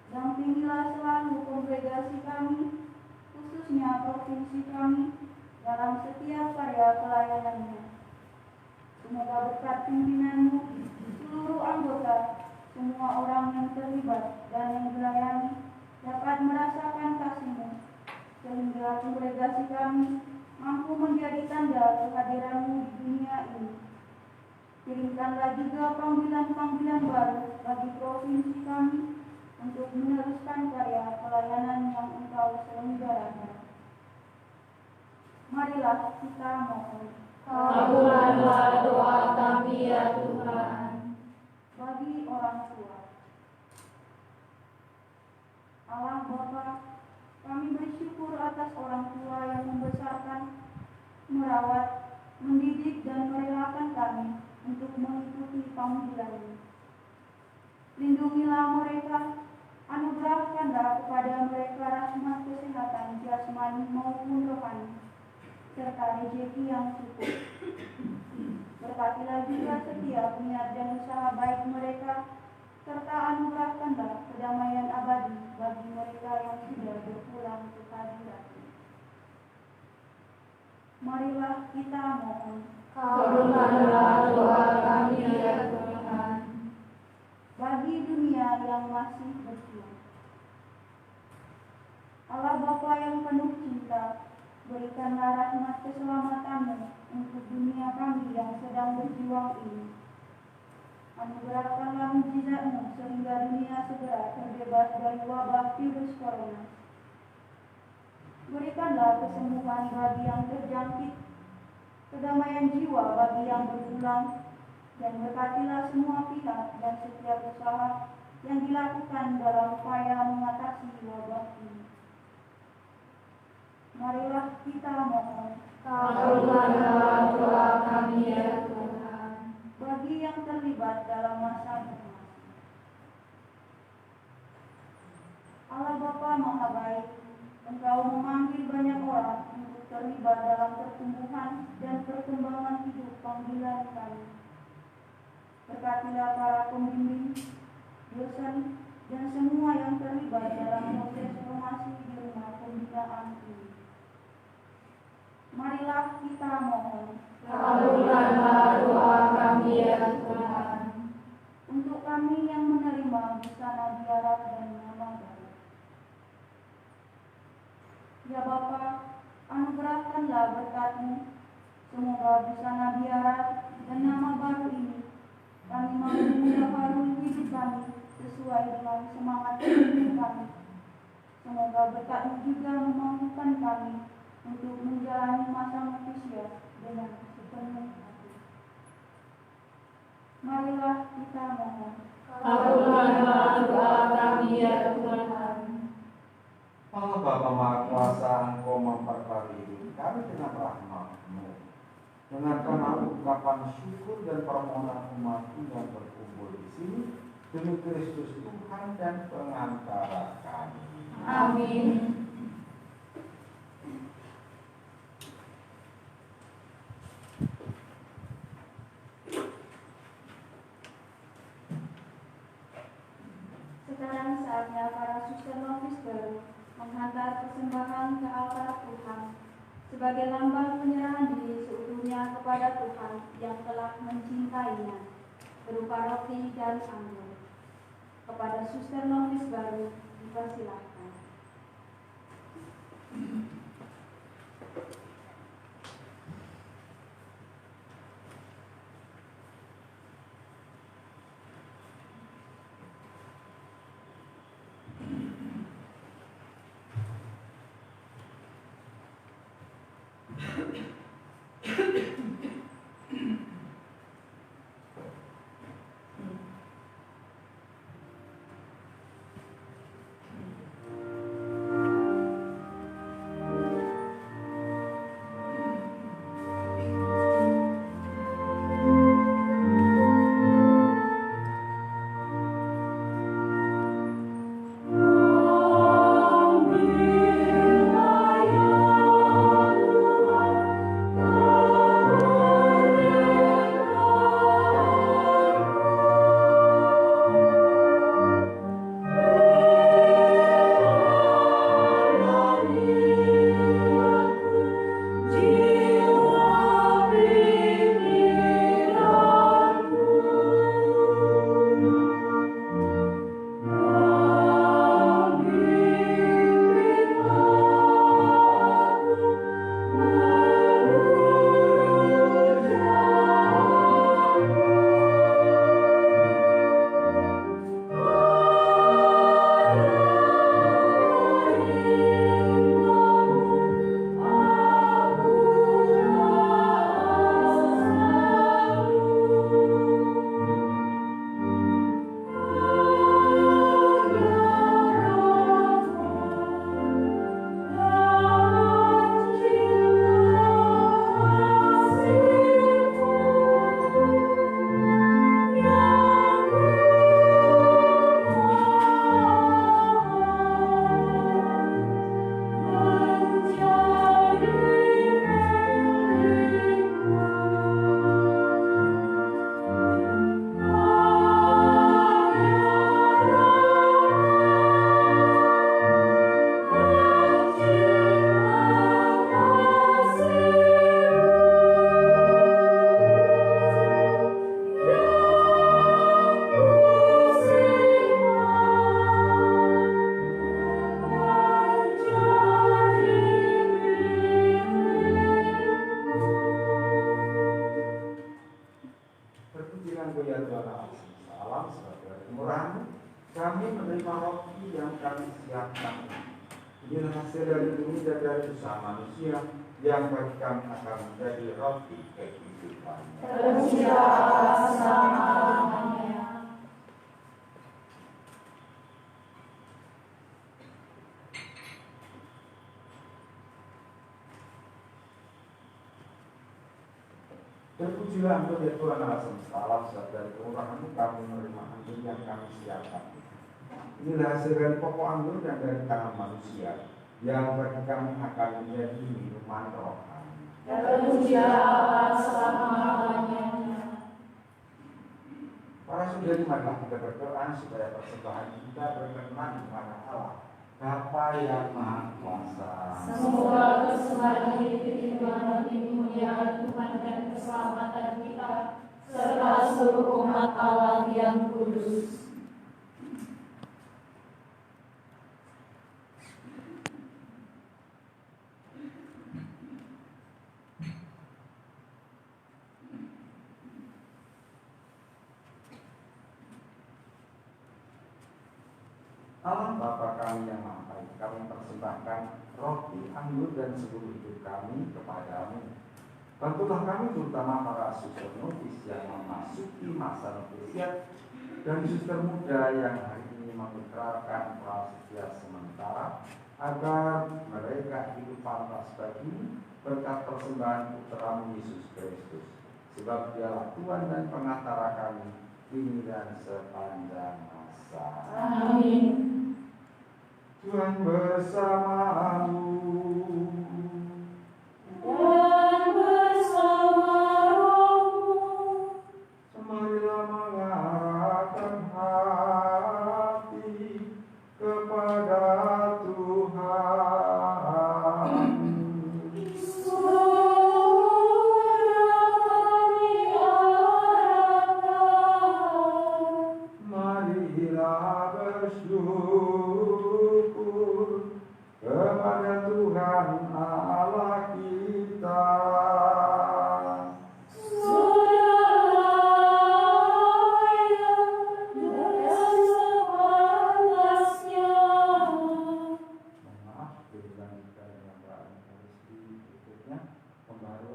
dampingilah selalu kongregasi kami, khususnya provinsi kami, dalam setiap karya pelayanannya. Semoga berkat pimpinan-Mu, seluruh anggota, semua orang yang terlibat dan yang dilayani dapat merasakan kasih-Mu, sehingga kongregasi kami mampu menjadi tanda kehadiran-Mu di dunia ini. Kirimkanlah juga panggilan-panggilan baru bagi provinsi kami untuk meneruskan karya pelayanan yang Engkau selenggarakan. Marilah kita mohon. Kabulkanlah doa kami ya Tuhan. Bagi orang tua, Allah Bapa, kami bersyukur atas orang tua yang membesarkan, merawat, mendidik, dan merelakan kami untuk mengikuti panggilan-Mu. Lindungilah mereka, anugerahkanlah kepada mereka rahmat kesehatan jasmani maupun rohani, serta rezeki yang cukup. Berkatilah juga setiap niat dan usaha baik mereka, serta anugerahkanlah kedamaian abadi bagi mereka yang sudah berpulang ke hadirat-Mu. Marilah kita mohon. Kabulkanlah doa kami ya Tuhan. Bagi dunia yang masih berjuang, Allah Bapa yang penuh cinta, berikanlah rahmat keselamatan-Mu untuk dunia kami yang sedang berjuang ini. Anugerahkanlah mujizat-Mu sehingga dunia segera terbebas dari wabah virus corona. Berikanlah kesembuhan bagi yang terjangkit, kedamaian jiwa bagi yang berpulang, dan berkatilah semua pihak dan setiap usaha yang dilakukan dalam upaya mengatasi wabah ini. Marilah kita mohon. Kabulkanlah doa kami ya Tuhan. Bagi yang terlibat dalam masa cemas, Allah Bapa Maha Baik, Engkau memanggil banyak orang untuk terlibat dalam pertumbuhan dan perkembangan hidup panggilan kami. Berkatilah para pembimbing, dosen, dan semua yang terlibat dalam proses formasi di rumah pembinaan ini. Marilah kita mohon. Kabulkanlah doa kami ya Tuhan. Untuk kami yang menerima busana biara dan nama baru, ya Bapa, anugerahkanlah berkat-Mu, semoga busana biara dan nama baru ini kami mampu memperbarui hidup kami sesuai dengan semangat hidup kami. Semoga berkat-Mu juga memampukan kami untuk menjalani masa manusia dengan sepenuh hati. Marilah kita mohon. Kabulkanlah doa kami ya Tuhan. Allah Bapa Maha Kuasa, Engkau memperbarui hidup kami dengan rahmat-Mu. Dengarkanlah ungkapan syukur dan permohonan umat-Mu yang berkumpul di sini demi Kristus Tuhan dan pengantara kami. Amin. baru menghantar persembahan ke altar Tuhan sebagai lambang penyerahan diri seutuhnya kepada Tuhan yang telah mencintainya, berupa roti dan anggur. Kepada suster novis baru dipersilahkan. Kami menerima roti yang kami siapkan. Inilah hasil dari bumi dan dari usaha manusia yang bagi kami akan menjadi roti kehidupan. Terpujilah selama-lamanya. Terpujilah Engkau ya Tuhan Allah semesta alam, sebab dari kemurahan-Mu kami menerima anggur yang kami siapkan. Inilah hasil dari pokok anggur dan dari tangan manusia yang bagi kami akan menjadi minuman rohani. Terpujilah selama-lamanya. Para saudari, marilah kita berdoa supaya persembahan kita berkenan kepada Allah Bapa yang Maha Kuasa. Semoga persembahan ini bagi kemuliaan Tuhan dan keselamatan kita serta seluruh umat Allah yang kudus. Allah Bapa kami yang Maha Baik, kami persembahkan roti, anggur dan seluruh hidup kami kepadamu. Bantulah kami terutama para suster novis yang memasuki masa novisiat dan suster muda yang hari ini mengikrarkan prasetia sementara, agar mereka hidup pantas bagimu berkat persembahan putra-Mu Yesus Kristus. Sebab Dialah Tuhan dan Pengantara kami kini dan sepanjang masa. Amin. Tuhan bersamamu. Dan bersama rohmu. Marilah mengarahkan hati kepada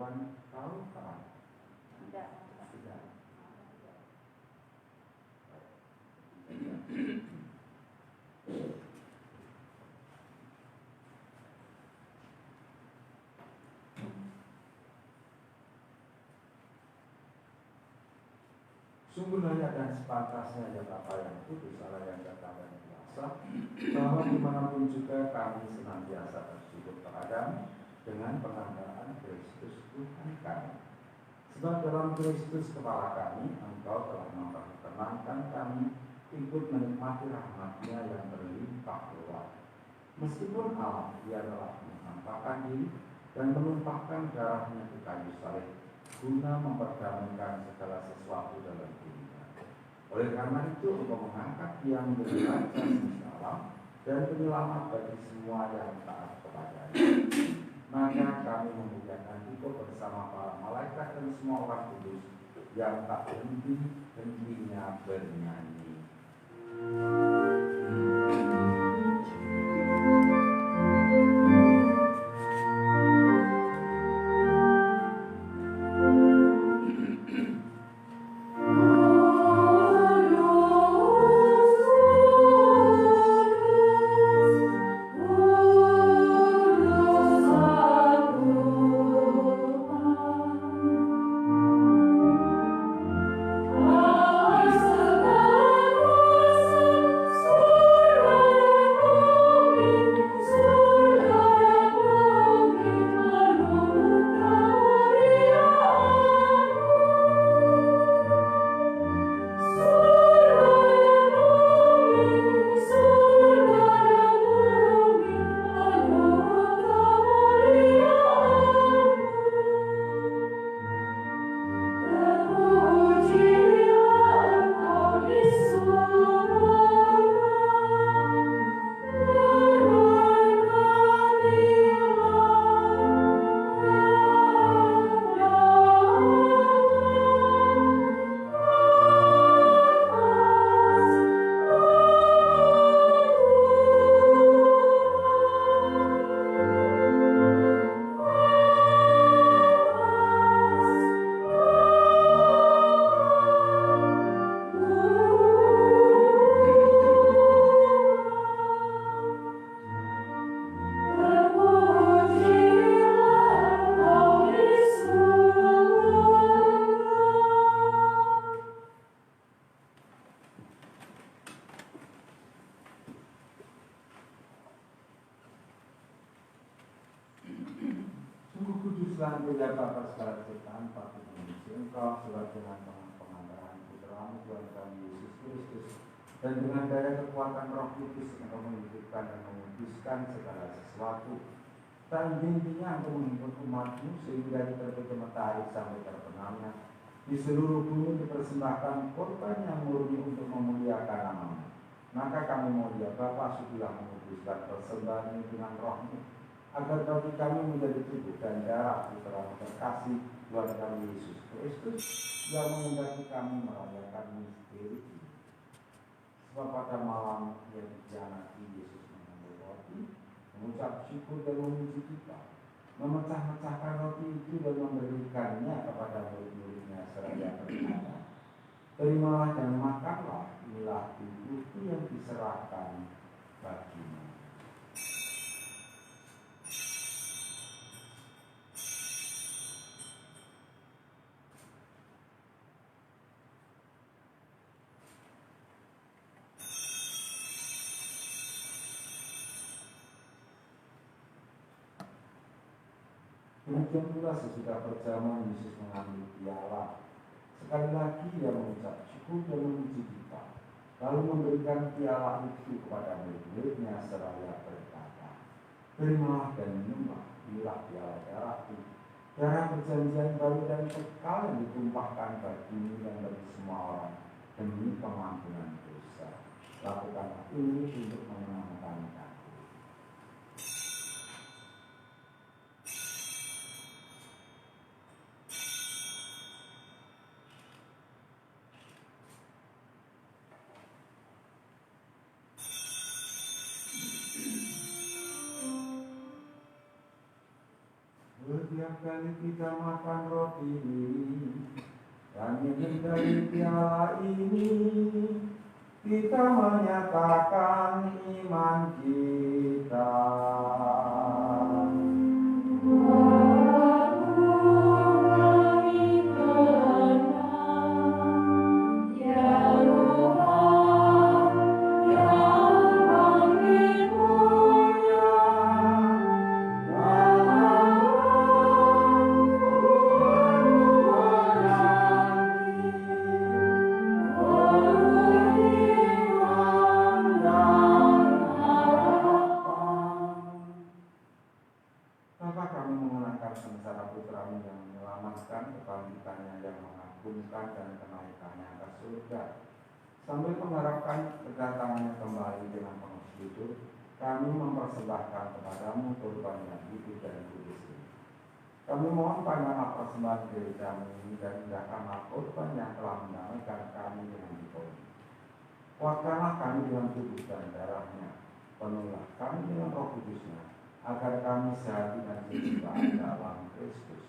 Tuhan tahu kan? Tidak. Tidak. Sungguh layak dan sepantasnya ya Bapa yang kudus, Allah yang datang dan kuasa, bahwa dimanapun juga kami senantiasa bersyukur kepadamu dengan pengantaraan Kristus Tuhan kami. Sebab dalam Kristus kepala kami, Engkau telah memperkenankan kami ikut menikmati rahmat-Nya yang berlimpah ruah. Meskipun Allah Ia telah menampakkan diri dan menumpahkan darah-Nya di kayu salib, guna memperdamaikan segala sesuatu dalam dunia. Oleh karena itu, Engkau mengangkat Dia menjadi Raja semesta alam dan penyelamat bagi semua yang taat kepada-Nya. Maka kami memuliakan Engkau bersama para malaikat dan semua orang kudus yang tak henti-hentinya bernyanyi. Kuduslah Engkau Bapa segala ciptaan, patut memuji Engkau sebab dengan pengantaran Putra-Mu Tuhan kami Yesus Kristus dan dengan daya kekuatan Roh Kudus Engkau menghidupkan dan menguduskan segala sesuatu. Tak intinya Engkau menghimpun umat-Mu sehingga terbit matahari sampai terbenamnya di seluruh bumi dipersembahkan korban yang murni untuk memuliakan nama-Mu. Maka kami mau ya Bapa, sudilah menguduskan persembahan ini dengan Roh-Mu, agar bagi kami menjadi tubuh dan darah Putra terkasih Tuhan kami Yesus Kristus yang menghendaki kami merayakan misteri ini. Sebab pada malam yang dikhianati Yesus mengambil roti, mengucap syukur dan memuji kita, memecah-mecahkan roti itu dan memberikannya kepada murid-muridnya seraya berkata, terimalah dan makanlah, inilah tubuhku yang diserahkan bagimu. Demikian pula sesudah berjalan Yesus mengambil piala. Sekali lagi Ia mengucap syukur dan memuji kita, lalu memberikan piala itu kepada murid-muridnya seraya berkata, terimalah dan minumlah, inilah piala darahku, darah perjanjian baru dan kekal yang ditumpahkan bagimu dan bagi semua orang demi pengampunan dosa. Lakukanlah ini untuk menyenangkan Aku. setiap kali kita makan roti ini dan minum dari piala ini, kita menyatakan iman kita. Sengsara putramu yang menyelamatkan, kebangkitannya yang mengagumkan, dan kenaikannya ke surga. Sambil mengharapkan kedatangannya kembali dengan penuh sujud, kami mempersembahkan kepadamu kurban yang hidup dan kudus ini. Kami mohon panjanglah persembahan gerejamu ini dan indahkanlah kurban yang telah mendamaikan kami dengan dikoni. Kuatkanlah kami dengan tubuh dan darahnya, penuhlah kami dengan Roh Kudusnya, agar kami sehati dan sejiwa dalam Kristus.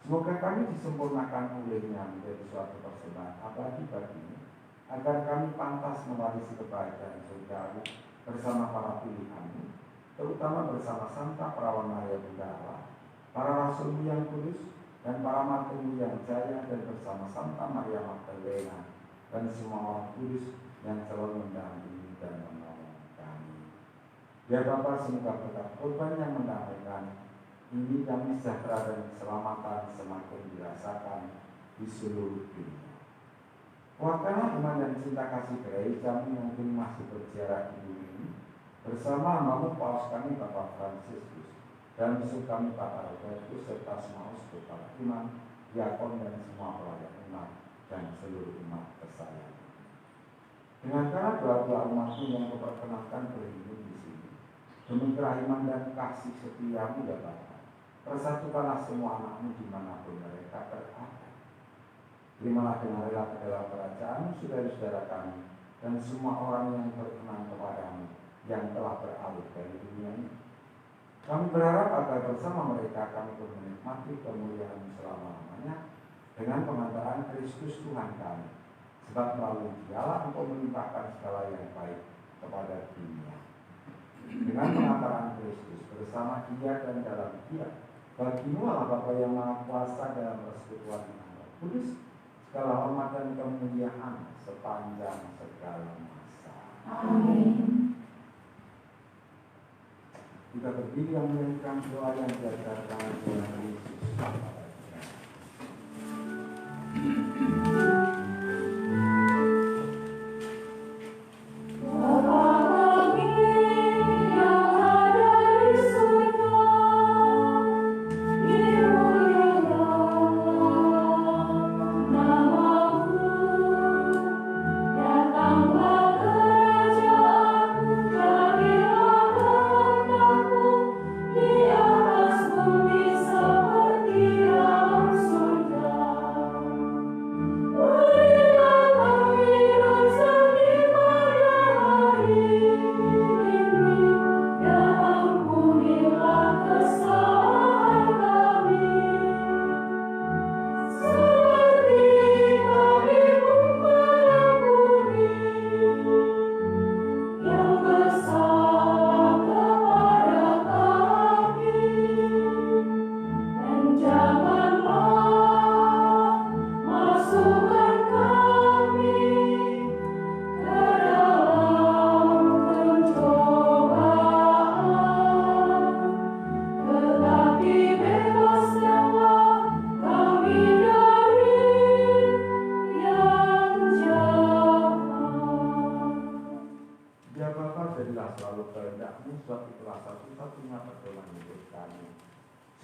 Semoga kami disempurnakan olehnya menjadi suatu persembahan abadi bagimu, agar kami pantas mewarisi kebaikan surgawi bersama para pilihanmu, terutama bersama Santa Perawan Maria Bunda Allah, para rasulmu yang kudus, dan para martirmu yang jaya, dan bersama Santa Maria Magdalena dan semua orang kudus yang selalu mendampingi dan menolong kami. Ya Bapa, semoga berkat kurban yang mendamaikan ini kami sejahtera dan keselamatan semakin dirasakan di seluruh dunia. Kuatkanlah iman dan cinta kasih gerejamu yang kini masih berziarah di bumi ini, bersama hambamu Paus kami Bapak Fransiskus, dan musuh kami Bapak Robertus, serta semua uskup, para imam, diakon, dan semua pelayan umat, dan seluruh umat tersayang. Dengarkanlah doa-doa umatmu yang memperkenalkan berhidup di sini. Demi kerahiman dan kasih setiamu ya Bapa, persatukanlah semua anakmu dimanapun mereka berada. Terimalah dengan rela ke dalam kerajaanmu saudara-saudara kami dan semua orang yang berkenan kepadamu yang telah beralih dari dunia ini. Kami berharap agar bersama mereka kami menikmati kemuliaan selama-lamanya dengan pengantaran Kristus Tuhan kami, sebab melalui Dialah Engkau melimpahkan segala yang baik kepada dunia. Dengan pengantaran Kristus bersama Dia dan dalam Dia, bagimu Allah Bapa yang Maha Kuasa dalam persekutuan dengan Roh Kudus, segala hormat dan kemuliaan sepanjang segala masa. Amin. Kita berdiri yang menyanyikan doa yang diajarkan Tuhan Yesus.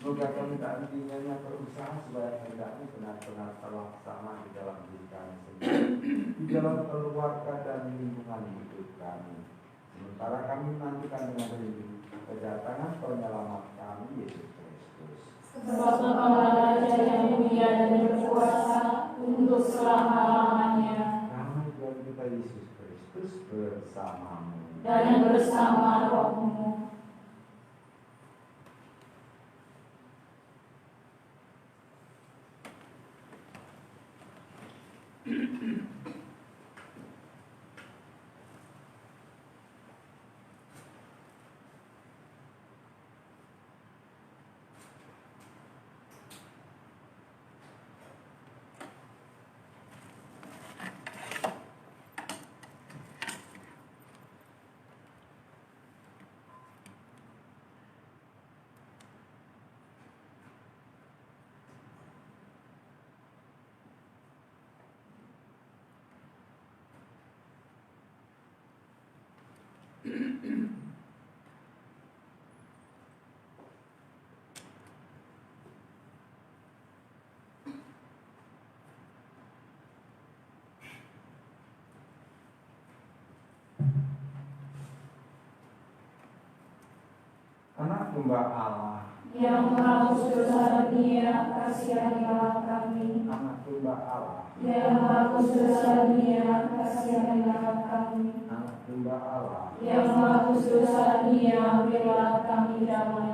Semoga kami tak henti-hentinya berusaha supaya kehendak-Mu benar-benar terlaksana di dalam diri kami sendiri, di dalam keluarga dan lingkungan hidup kami. Sementara kami menantikan dengan rindu kedatangan penyelamat kami, Yesus Kristus. Sebab Engkau Raja yang mulia dan berkuasa untuk selama-lamanya. Damai Tuhan kita Yesus Kristus bersamamu Dan bersama rohmu. Anak domba Allah yang menghapus dosa dunia, kasihanilah kami. Anak domba Allah Yang menghapus dosa dunia, kasihanilah kami. Anak domba Allah Yang menghapus dosa dunia, berilah kami damai.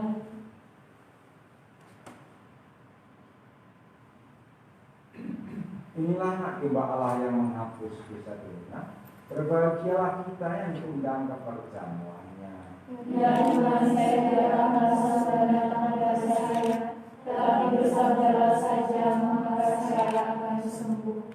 Inilah anak domba Allah yang menghapus dosa dunia. Berbahagialah kita yang diundang ke perjamuannya. Dan bukan saya dalam rasa dan tenaga saya, tetapi bersabdalah saja, maka saya akan sembuh.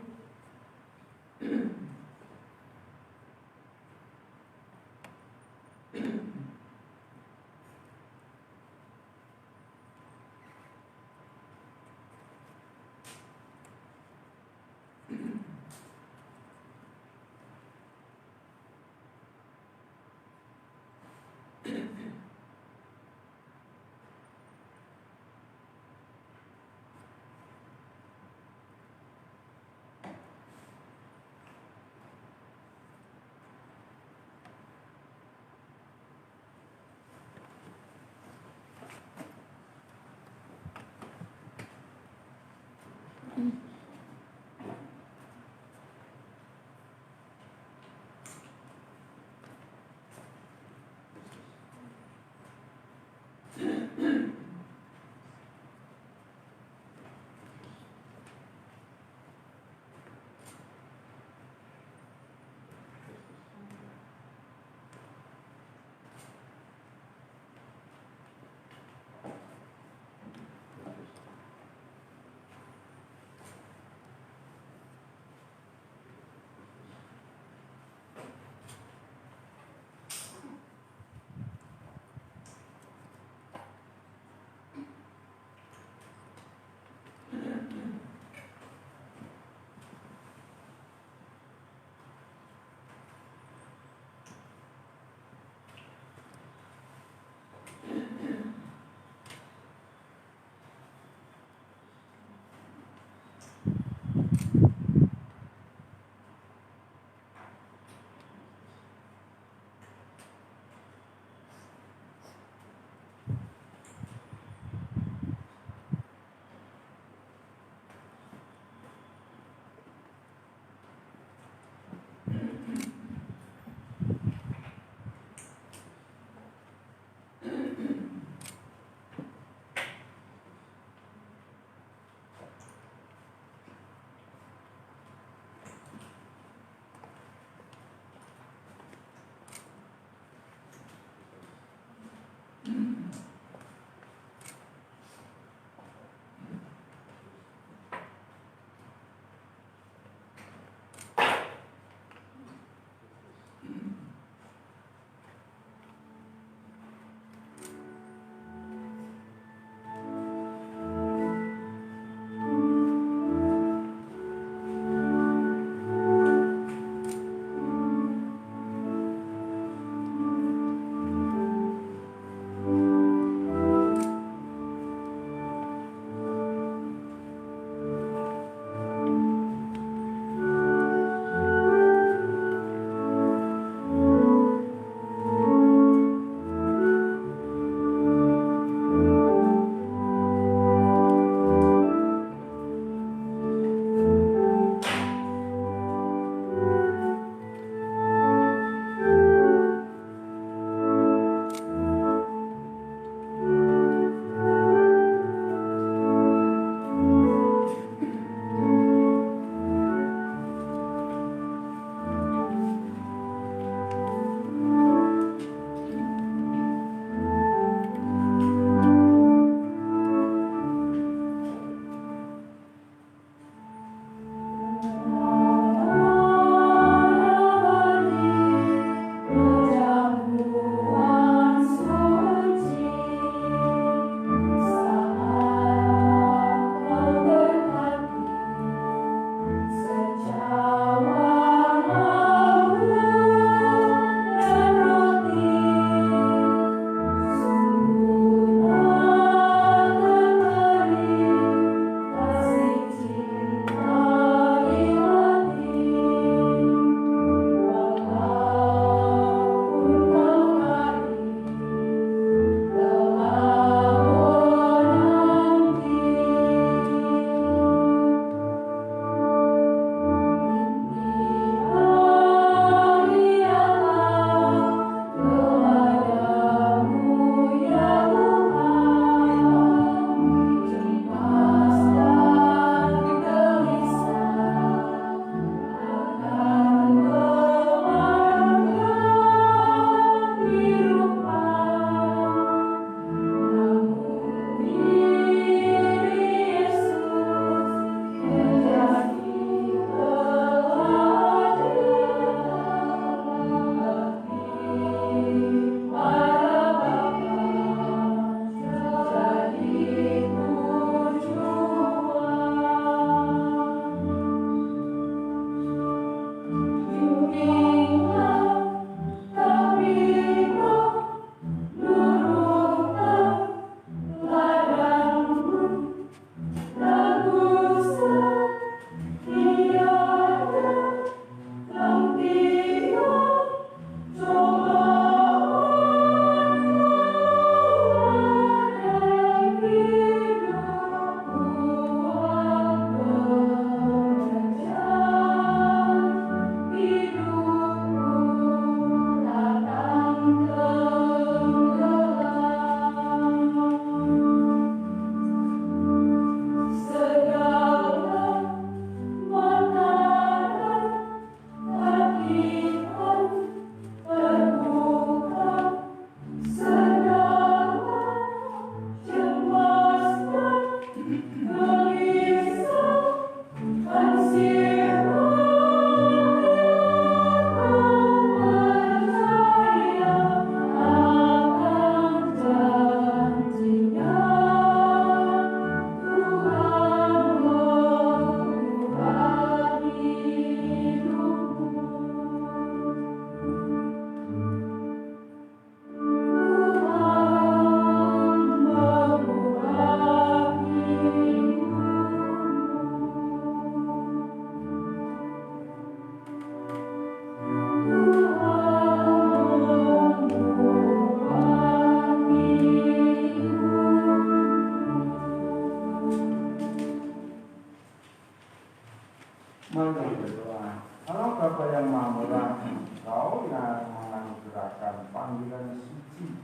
Mari berdoa. Allah Bapa yang Maha Murah, Kau yang menganugerahkan panggilan suci,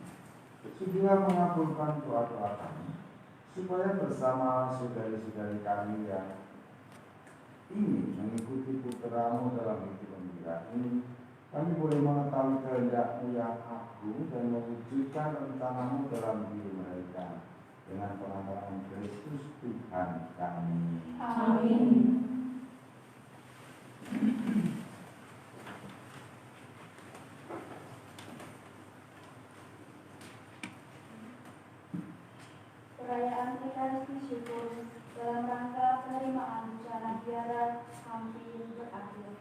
sudilah mengabulkan doa-doa kami, supaya bersama saudari-saudari kami yang ingin mengikuti putra-Mu dalam hidup gembira ini, kami boleh mengetahui kehendak-Mu yang agung dan mewujudkan rencana-Mu dalam diri mereka dengan pengampunan Kristus Tuhan kami. Amin. Perayaan Ekaristi Syukur dalam rangka penerimaan busana biara hampir berakhir.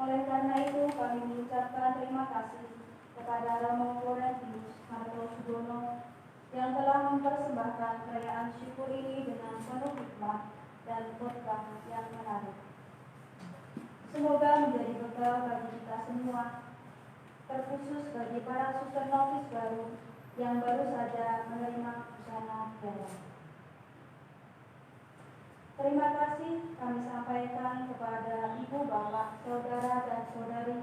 Oleh karena itu, kami mengucapkan terima kasih kepada Romo Florentius Hartosudono yang telah mempersembahkan perayaan syukur ini dengan penuh hikmah dan khotbah yang menarik. Semoga menjadi bekal bagi kita semua, terkhusus bagi para suster novis baru yang baru saja menerima busana biara. Terima kasih kami sampaikan kepada ibu, bapak, saudara, dan saudari,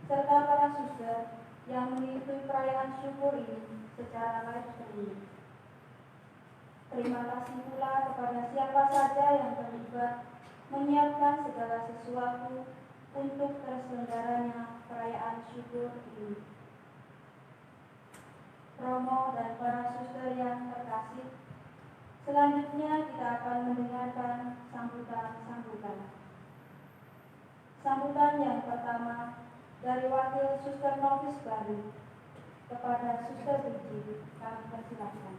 serta para suster yang mengikuti perayaan syukur ini secara live streaming. Terima kasih pula kepada siapa saja yang terlibat menyiapkan segala sesuatu untuk terselenggaranya perayaan syukur ini. Romo dan para suster yang terkasih, selanjutnya kita akan mendengarkan sambutan. Sambutan yang pertama dari wakil suster novis baru kepada suster Brigi, kami persilakan.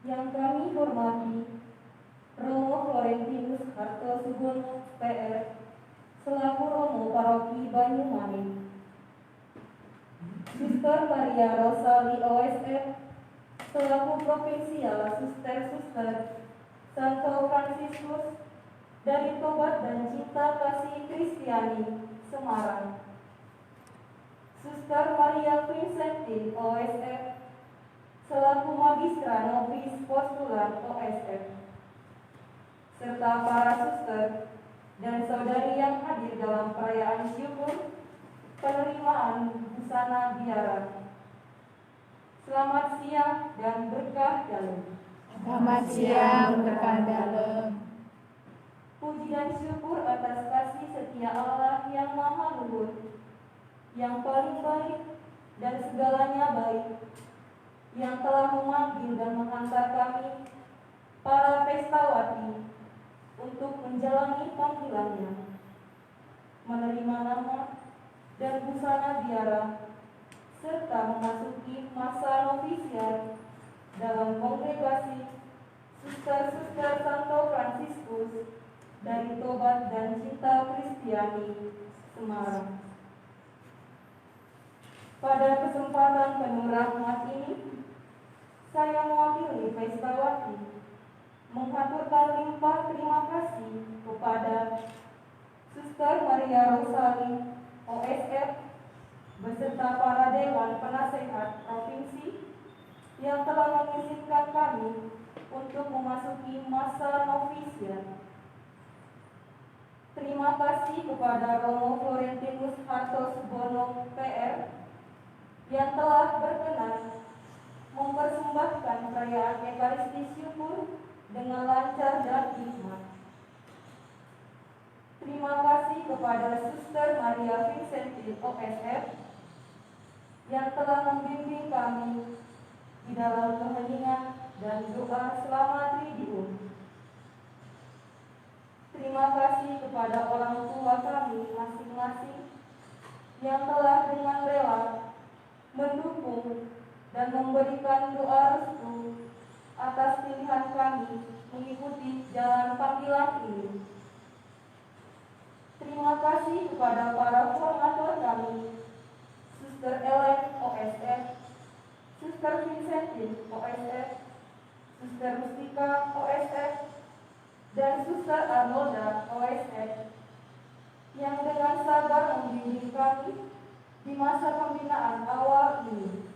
Yang kami hormati Romo Florentius Hartosudono PR selaku Romo Paroki Banyumanik, Suster Maria Rosali OSF selaku Provinsial Suster-Suster Santo Fransiskus dari Tobat dan Cinta Kasih Kristiani Semarang, Suster Maria Vincentin OSF selaku Magistra Novis Postulat OSF, serta para suster dan saudari yang hadir dalam perayaan syukur penerimaan busana biara. Selamat siang dan berkah dalam. Selamat siang, berkah dalam. Puji dan syukur atas kasih setia Allah yang maha luhur, yang paling baik dan segalanya baik, yang telah memanggil dan menghantar kami, para pestawati, untuk menjalani panggilannya, menerima nama dan busana biara, serta memasuki masa novisiat dalam kongregasi Suster-Suster Santo Fransiskus dari Tobat dan Cinta Kristiani Semarang. Pada kesempatan penuh rahmat ini, saya mewakili Pestawati mengaturkan limpah terima kasih kepada Suster Maria Rosali OSF beserta para Dewan Penasehat Provinsi yang telah mengizinkan kami untuk memasuki masa novisiat. Terima kasih kepada Romo Florentius Hartosudono PR yang telah berkenan mempersembahkan perayaan Ekaristi Syukur dengan lancar dan hikmat. Terima kasih kepada Suster Maria Vincentin OSF yang telah membimbing kami di dalam keheningan dan doa selama Triduum. Terima kasih kepada orang tua kami masing-masing yang telah dengan rela mendukung dan memberikan doa restu atas pilihan kami mengikuti jalan panggilan ini. Terima kasih kepada para formator kami, Suster Ellen OSF, Suster Vincentin OSF, Suster Mustika OSF, dan Suster Arnolda OSF yang dengan sabar membimbing kami di masa pembinaan awal ini.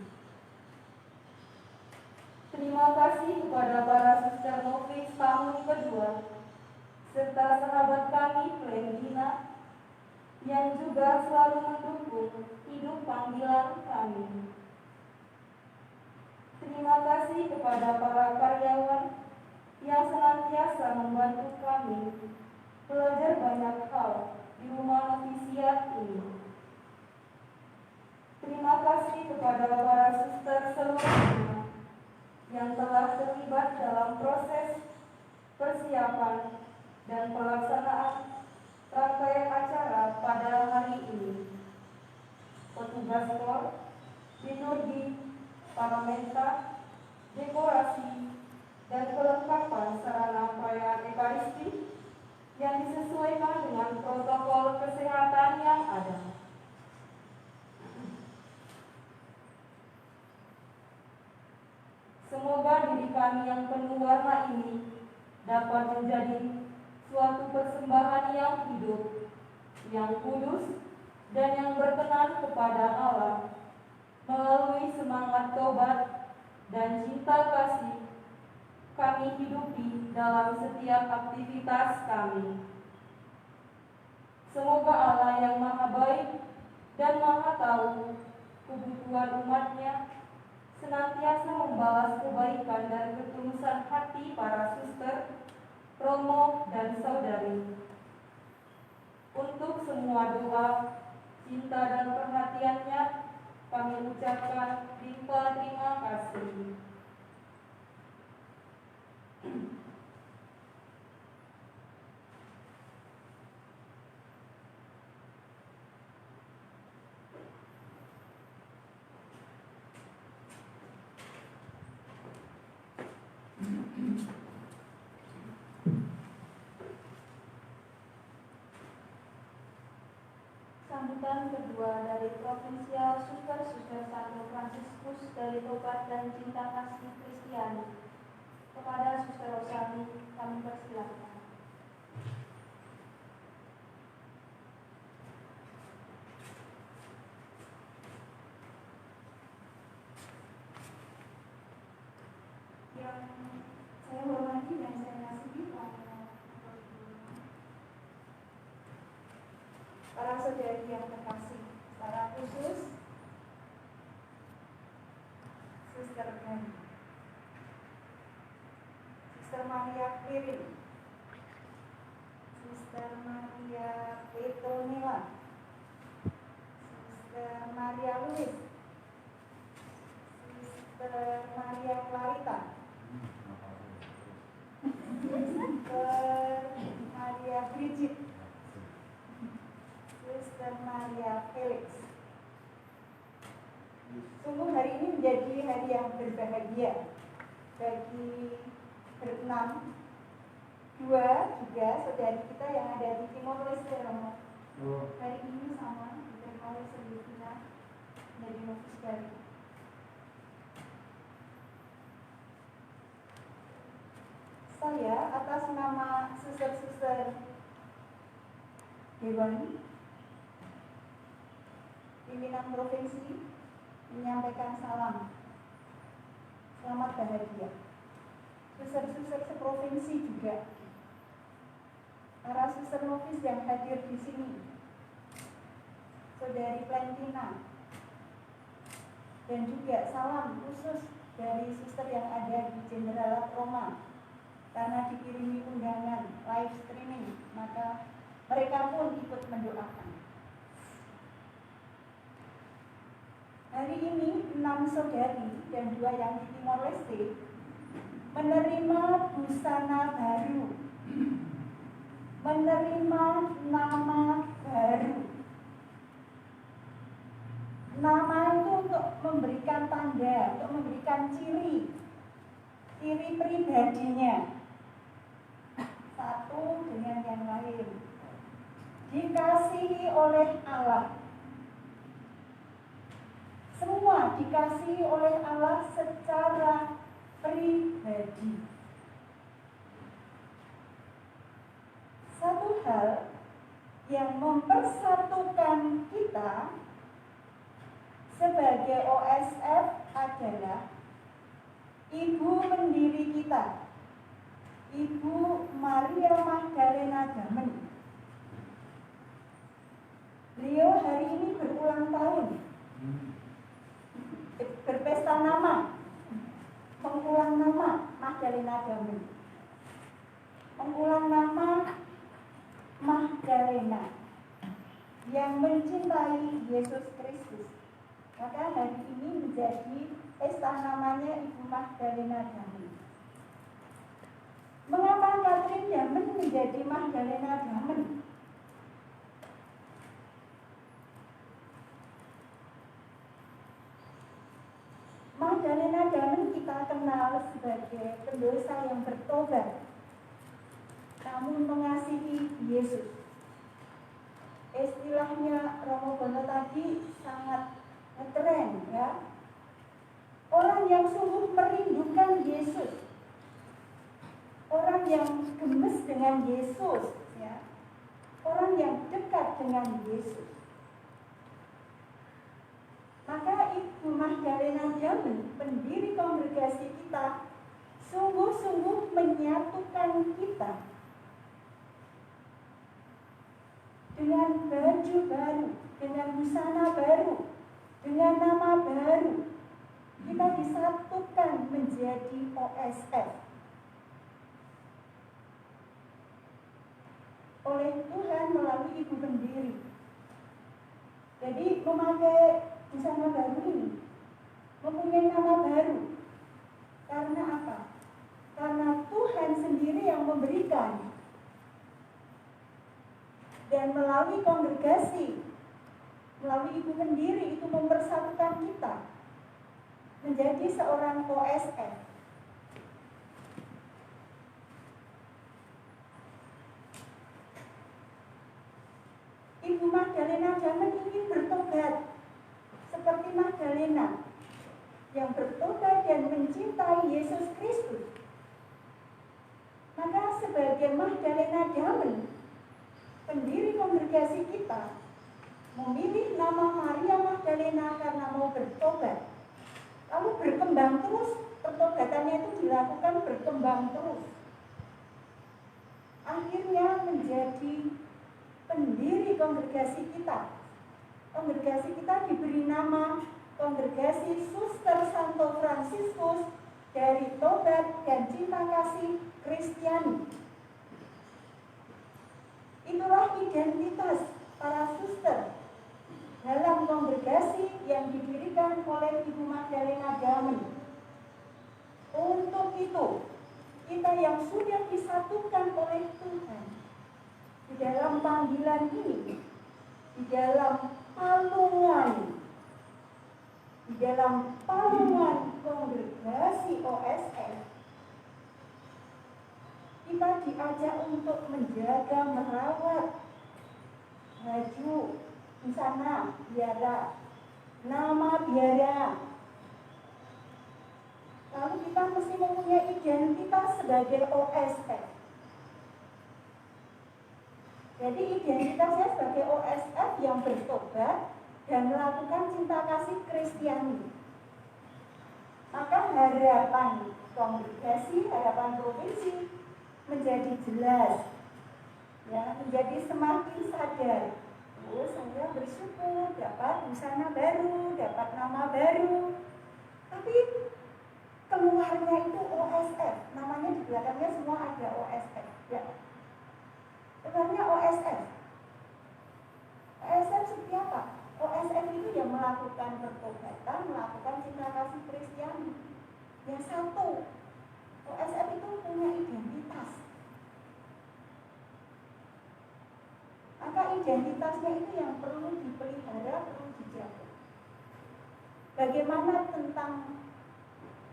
Terima kasih kepada para suster novis tahun kedua serta sahabat kami Valentina yang juga selalu mendukung hidup panggilan kami. Terima kasih kepada para karyawan yang senantiasa membantu kami belajar banyak hal di rumah novisiat ini. Terima kasih kepada para suster seluruhnya yang telah terlibat dalam proses persiapan dan pelaksanaan rangkaian acara pada hari ini. Petugas KOR, liturgi, paramenta, dekorasi, dan kelengkapan sarana perayaan Ekaristi yang disesuaikan dengan protokol kesehatan yang ada. Semoga diri kami yang penuh warna ini dapat menjadi suatu persembahan yang hidup, yang kudus, dan yang berkenan kepada Allah melalui semangat tobat dan cinta kasih kami hidupi dalam setiap aktivitas kami. Semoga Allah yang Maha Baik dan Maha Tahu kebutuhan umatnya senantiasa membalas kebaikan dan ketulusan hati para suster, romo, dan saudari. Untuk semua doa, cinta, dan perhatiannya, kami ucapkan ribuan terima kasih. Sambutan kedua dari Provinsial Suster-Suster Santo Fransiskus dari Tobat dan Cinta Kasih Kristiani. Kepada Suster Rosani, kami persilahkan. Yang saya hormati dan saya kasihi para saudari yang terkasih, secara khusus Suster Mary, Suster Maria Kirin, Suster Maria Petronila, Suster Maria Luis, Suster Maria Clarita, Suster Maria Bridget, Suster Maria Felix. Sungguh hari ini menjadi hari yang berbahagia bagi berenam, dua juga saudari kita yang ada di Timor Leste, Romo. Hari ini sama diterima oleh Filipina menjadi novis baru. Saya atas nama suster-suster Dewan pimpinan provinsi menyampaikan salam selamat bahagia. Suster-suster seprovinsi juga, para suster novis yang hadir di sini, Saudari Valentina, dan juga salam khusus dari suster yang ada di Jenderal Roma, karena dikirimi undangan live streaming, maka mereka pun ikut mendoakan. Hari ini 6 saudari dan 2 yang di Timor Leste menerima busana baru, menerima nama baru. Nama itu untuk memberikan tanda, untuk memberikan ciri pribadinya satu dengan yang lain. Dikasihi oleh Allah. Semua dikasihi oleh Allah secara pribadi. Satu hal yang mempersatukan kita sebagai OSF adalah ibu pendiri kita, Ibu Maria Magdalena Damen. Beliau hari ini berulang tahun, berpesta nama, mengulang nama Magdalena Damen, mengulang nama Magdalena yang mencintai Yesus Kristus. Maka hari ini menjadi pesta namanya Ibu Magdalena Damen. Mengapa Katrin Damen menjadi Magdalena Damen? Magdalena Damen kita kenal sebagai pendosa yang bertobat, namun mengasihi Yesus. Istilahnya Romo Bono tadi sangat keren, ya. Orang yang sungguh merindukan Yesus, orang yang gemes dengan Yesus, ya. Orang yang dekat dengan Yesus. Maka Ibu Magdalena Damen, pendiri kongregasi kita, sungguh-sungguh menyatukan kita dengan baju baru, dengan busana baru, dengan nama baru. Kita disatukan menjadi OSF oleh Tuhan melalui Ibu pendiri. Jadi memakai busana baru ini, mempunyai nama baru. Karena apa? Karena Tuhan sendiri yang memberikan. Dan melalui kongregasi, melalui Ibu pendiri itu mempersatukan kita menjadi seorang OSF. Ibu Magdalena Damen ingin bertobat seperti Magdalena yang bertobat dan mencintai Yesus Kristus. Maka sebagai Magdalena Damen, pendiri kongregasi kita memilih nama Maria Magdalena karena mau bertobat. Lalu berkembang terus, pertobatannya itu dilakukan berkembang terus. Akhirnya menjadi pendiri kongregasi kita. Kongregasi kita diberi nama Kongregasi Suster Santo Fransiskus dari Tobat dan Cinta Kasih Kristiani. Itulah identitas para suster dalam kongregasi yang didirikan oleh Ibu Magdalena Damen. Untuk itu, kita yang sudah disatukan oleh Tuhan di dalam panggilan ini, di dalam palungan kongregasi OSF, kita diajak untuk menjaga, merawat baju, busana biara, nama biara. Lalu kita mesti mempunyai identitas sebagai OSF. Jadi identitasnya sebagai OSF yang bertobat dan melakukan cinta kasih Kristiani. Maka harapan kongregasi, harapan provinsi menjadi jelas, ya, menjadi semakin sadar. Oh, saya bersyukur dapat busana baru, dapat nama baru. Tapi keluarnya itu OSF, namanya di belakangnya semua ada OSF, ya. Keluarnya OSF. OSF seperti apa? OSF itu yang melakukan pertobatan, melakukan cinta kasih Kristiani. Yang satu, OSF itu punya identitas. Maka identitasnya itu yang perlu dipelihara, perlu dijaga. Bagaimana tentang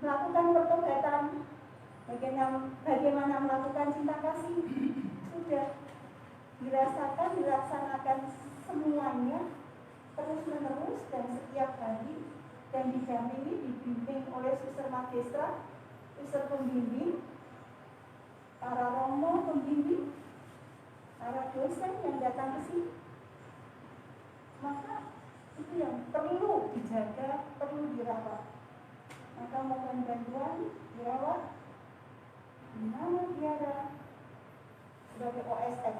melakukan pertobatan, bagaimana melakukan cinta kasih, sudah dirasakan, dilaksanakan semuanya terus menerus dan setiap hari, dan didampingi, dibimbing oleh Suster Magistra suster pembimbing, para romo pembimbing, para dosen yang datang ke sini. Maka itu yang perlu dijaga, perlu dirawat. Maka mohon bantuan dirawat di nama biara sebagai OSF.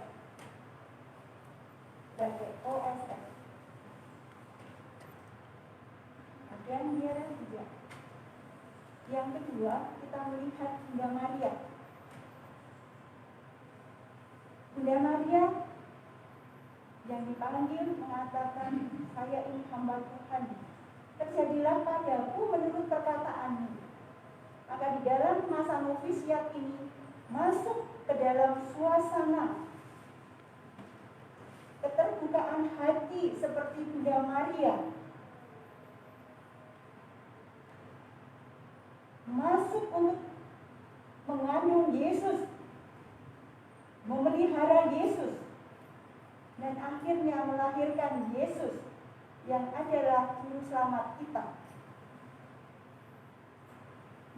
Dan biara juga. Yang kedua, kita melihat Bunda Maria. Bunda Maria yang dipanggil mengatakan, saya ini hamba Tuhan, terjadilah padaku menurut perkataanmu. Maka di dalam masa novisiat ini masuk ke dalam suasana keterbukaan hati seperti Bunda Maria, masuk untuk mengandung Yesus, memelihara Yesus, dan akhirnya melahirkan Yesus yang adalah juru selamat kita.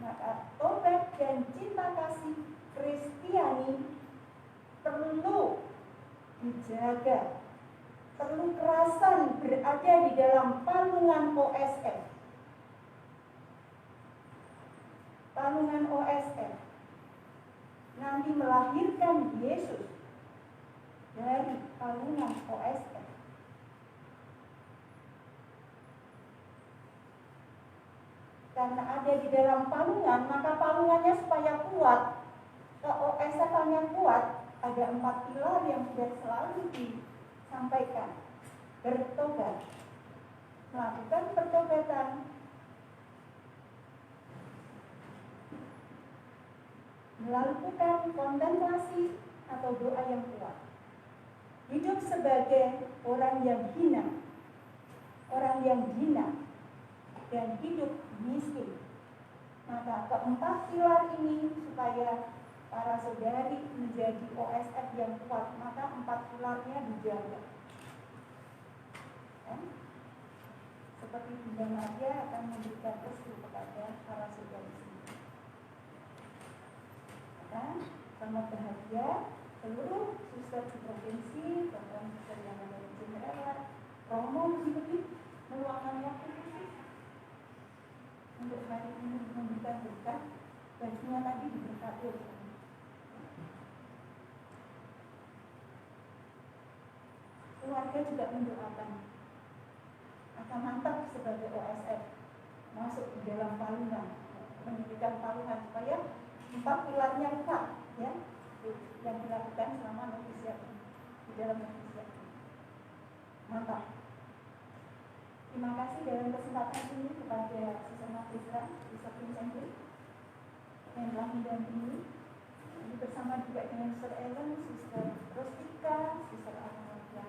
Maka tobat dan cinta kasih Kristiani perlu dijaga, perlu kerasan berada di dalam palungan OSF. Palungan OSF nanti melahirkan Yesus dari palungan OSF. Karena ada di dalam palungan, maka palungannya supaya kuat, OSF-nya kuat, ada 4 pilar yang sudah selalu disampaikan. Bertobat, melakukan pertobatan, melakukan kontemplasi atau doa yang kuat, hidup sebagai orang yang hina, dan hidup miskin. Maka keempat pilar ini supaya para saudari menjadi OSF yang kuat, maka 4 pilarnya dijaga. Seperti Bunda Maria akan memberikan restu kepada para saudari sendiri. Sangat bahagia seluruh suster di provinsi, bahkan suster yang ada di Jeneral, romo begitu meluangkan waktu khusus untuk hari ini memberikan berkat, dan semua tadi diberkati. Keluarga juga mendoakan akan mantap sebagai OSF masuk di dalam palungan, memberikan palungan supaya 4 pilarnya kuat, ya, yang dilakukan selama novisiat di dalam novisiat. Mantap. Terima kasih dalam kesempatan ini kepada Suster Matisra, Suster Vincent yang telah mendampingi. Ini bersama juga dengan Suster Ellen, Suster Rostika, Suster Arnadia,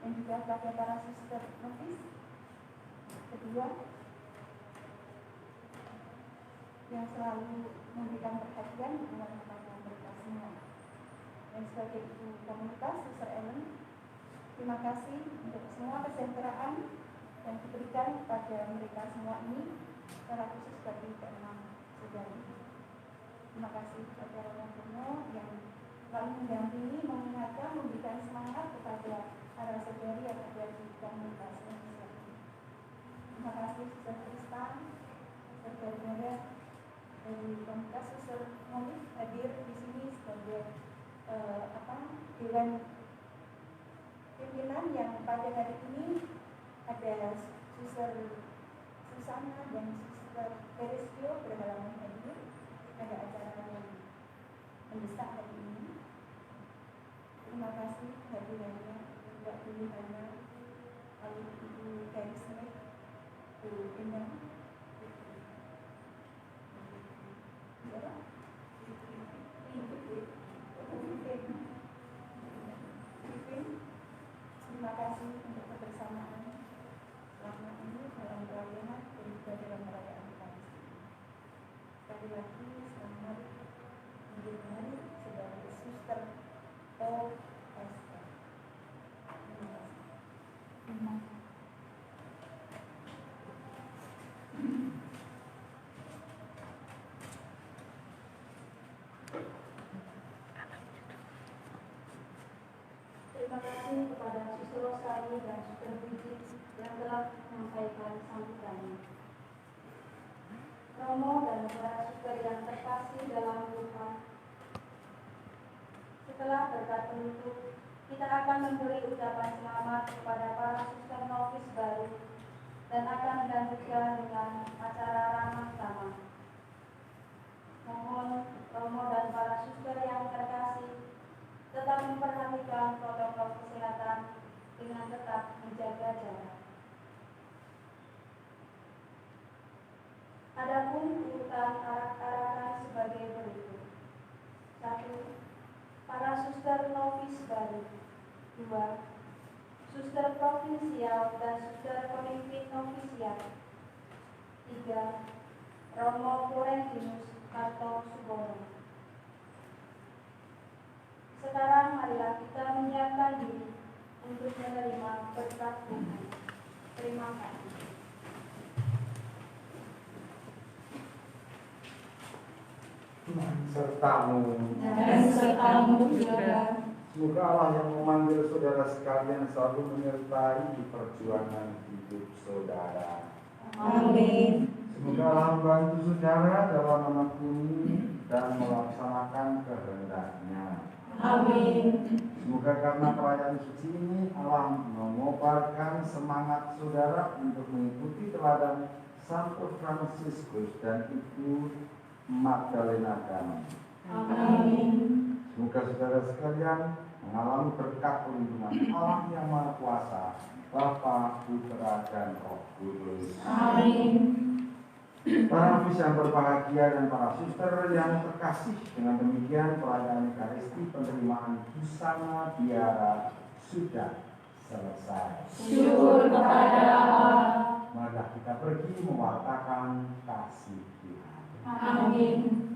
dan juga kepada para suster novis. Kedua, yang selalu memberikan perhatian kepada mereka semua. Dan sebagai ibu komunitas Suster Ellen, terima kasih untuk semua kesejahteraan yang diberikan kepada mereka semua ini, secara khusus bagi keenam saudari. Terima kasih kepada Romo Bono yang selalu mendampingi, mengingatkan, memberikan semangat kepada para saudari yang ada di komunitas ini. Terima kasih Suster Tristan, Suster Barbara dari komunitas Suster Monik hadir di sini sebagai dewan pimpinan yang pada hari ini ada Suster Susana dan Suster Teresio berhalangan hadir. Ada acara yang mendesak hari ini. Terima kasih hadirannya Mbak Pilihannya, lalu Ibu Karismet, Bu Endang, terima kasih untuk kebersamaan selama ini dalam pelayanan dan juga dalam perayaan Ekaristi. Sekali lagi selamat menjadi sebagai suster OSF. Terima kasih. Rosani dan Suster Bridget yang telah menyampaikan sambutannya. Romo dan para suster yang terkasih dalam Tuhan, setelah berkat penutup, kita akan memberi ucapan selamat kepada para suster novis baru dan akan dilanjutkan dengan acara ramah tamah. Mohon Romo dan para suster yang terkasih tetap memperhatikan protokol kesehatan dengan tetap menjaga jarak. Adapun urutan arak-arakan sebagai berikut. 1. Para suster novis baru. 2. Suster provinsial dan suster pemimpin novisiat. 3. Romo Florentinus Karto Subono. Sekarang marilah kita menyiapkan diri untuk menerima berkat Tuhan. Terima kasih. Tuhan sertamu. Dan sertamu juga. Semoga Allah yang memanggil saudara sekalian selalu menyertai perjuangan hidup saudara. Amin. Semoga Allah membantu saudara dalam menekuni dan melaksanakan kehendaknya. Amin. Semoga karena perayaan suci ini Allah mengobarkan semangat saudara untuk mengikuti teladan Santo Fransiskus dan Ibu Magdalena Kami. Amin. Semoga saudara sekalian mengalami berkat perlindungan Allah yang Maha Kuasa, Bapa, Putra, dan Roh Kudus. Amin. Para novis yang berbahagia dan para suster yang terkasih, dengan demikian perayaan Ekaristi penerimaan busana biara sudah selesai. Syukur kepada Allah. Mari kita pergi mewartakan kasih Tuhan. Amin.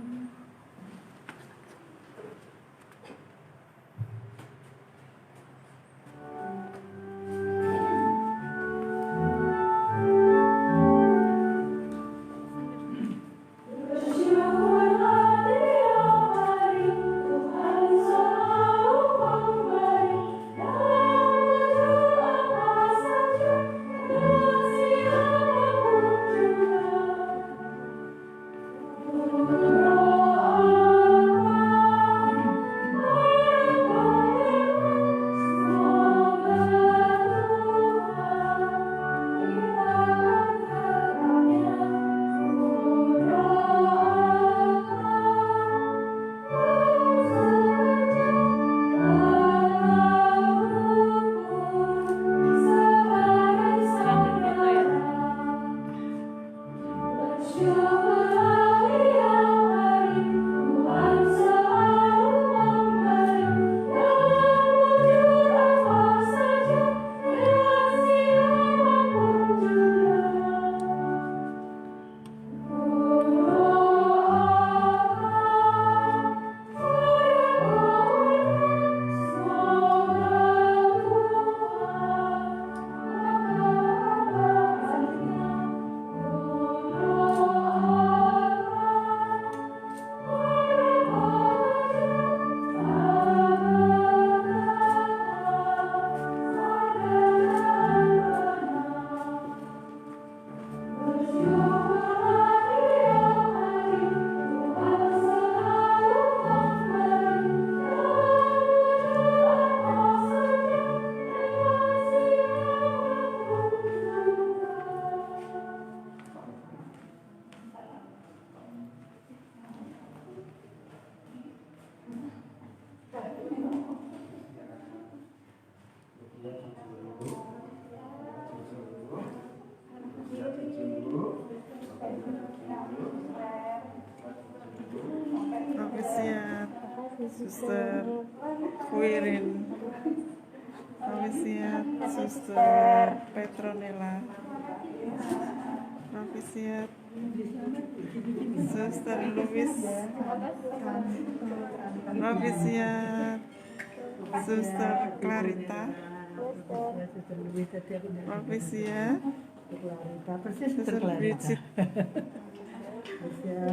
Novisiat Suster Wirin, Novisiat Suster Petronella, Novisiat Suster Louis, Novisiat Suster Clarita, Novisiat Suster Bridget,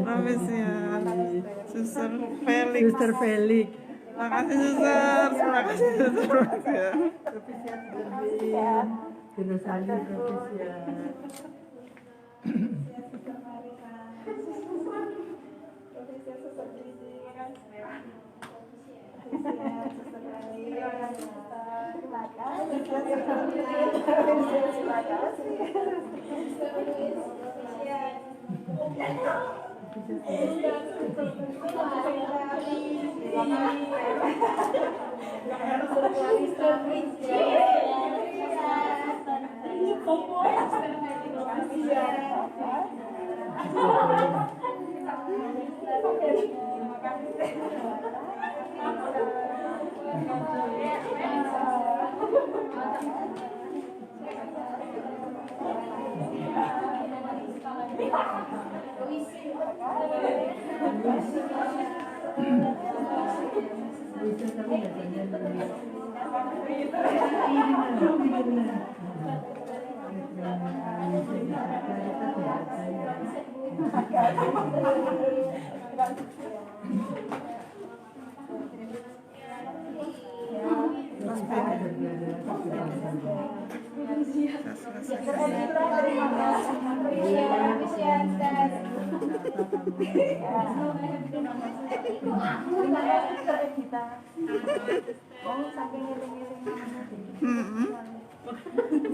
Novisiat Suster Felix, Makasih suster, terima kasih suster.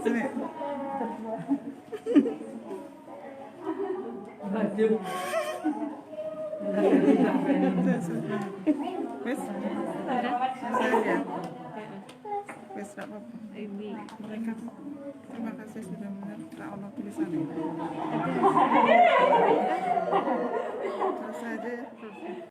Sini. Wes, saya lihat. Wes, tak apa-apa. Mereka terima kasih sudah menerima ono tulisannya. Terus aja ya.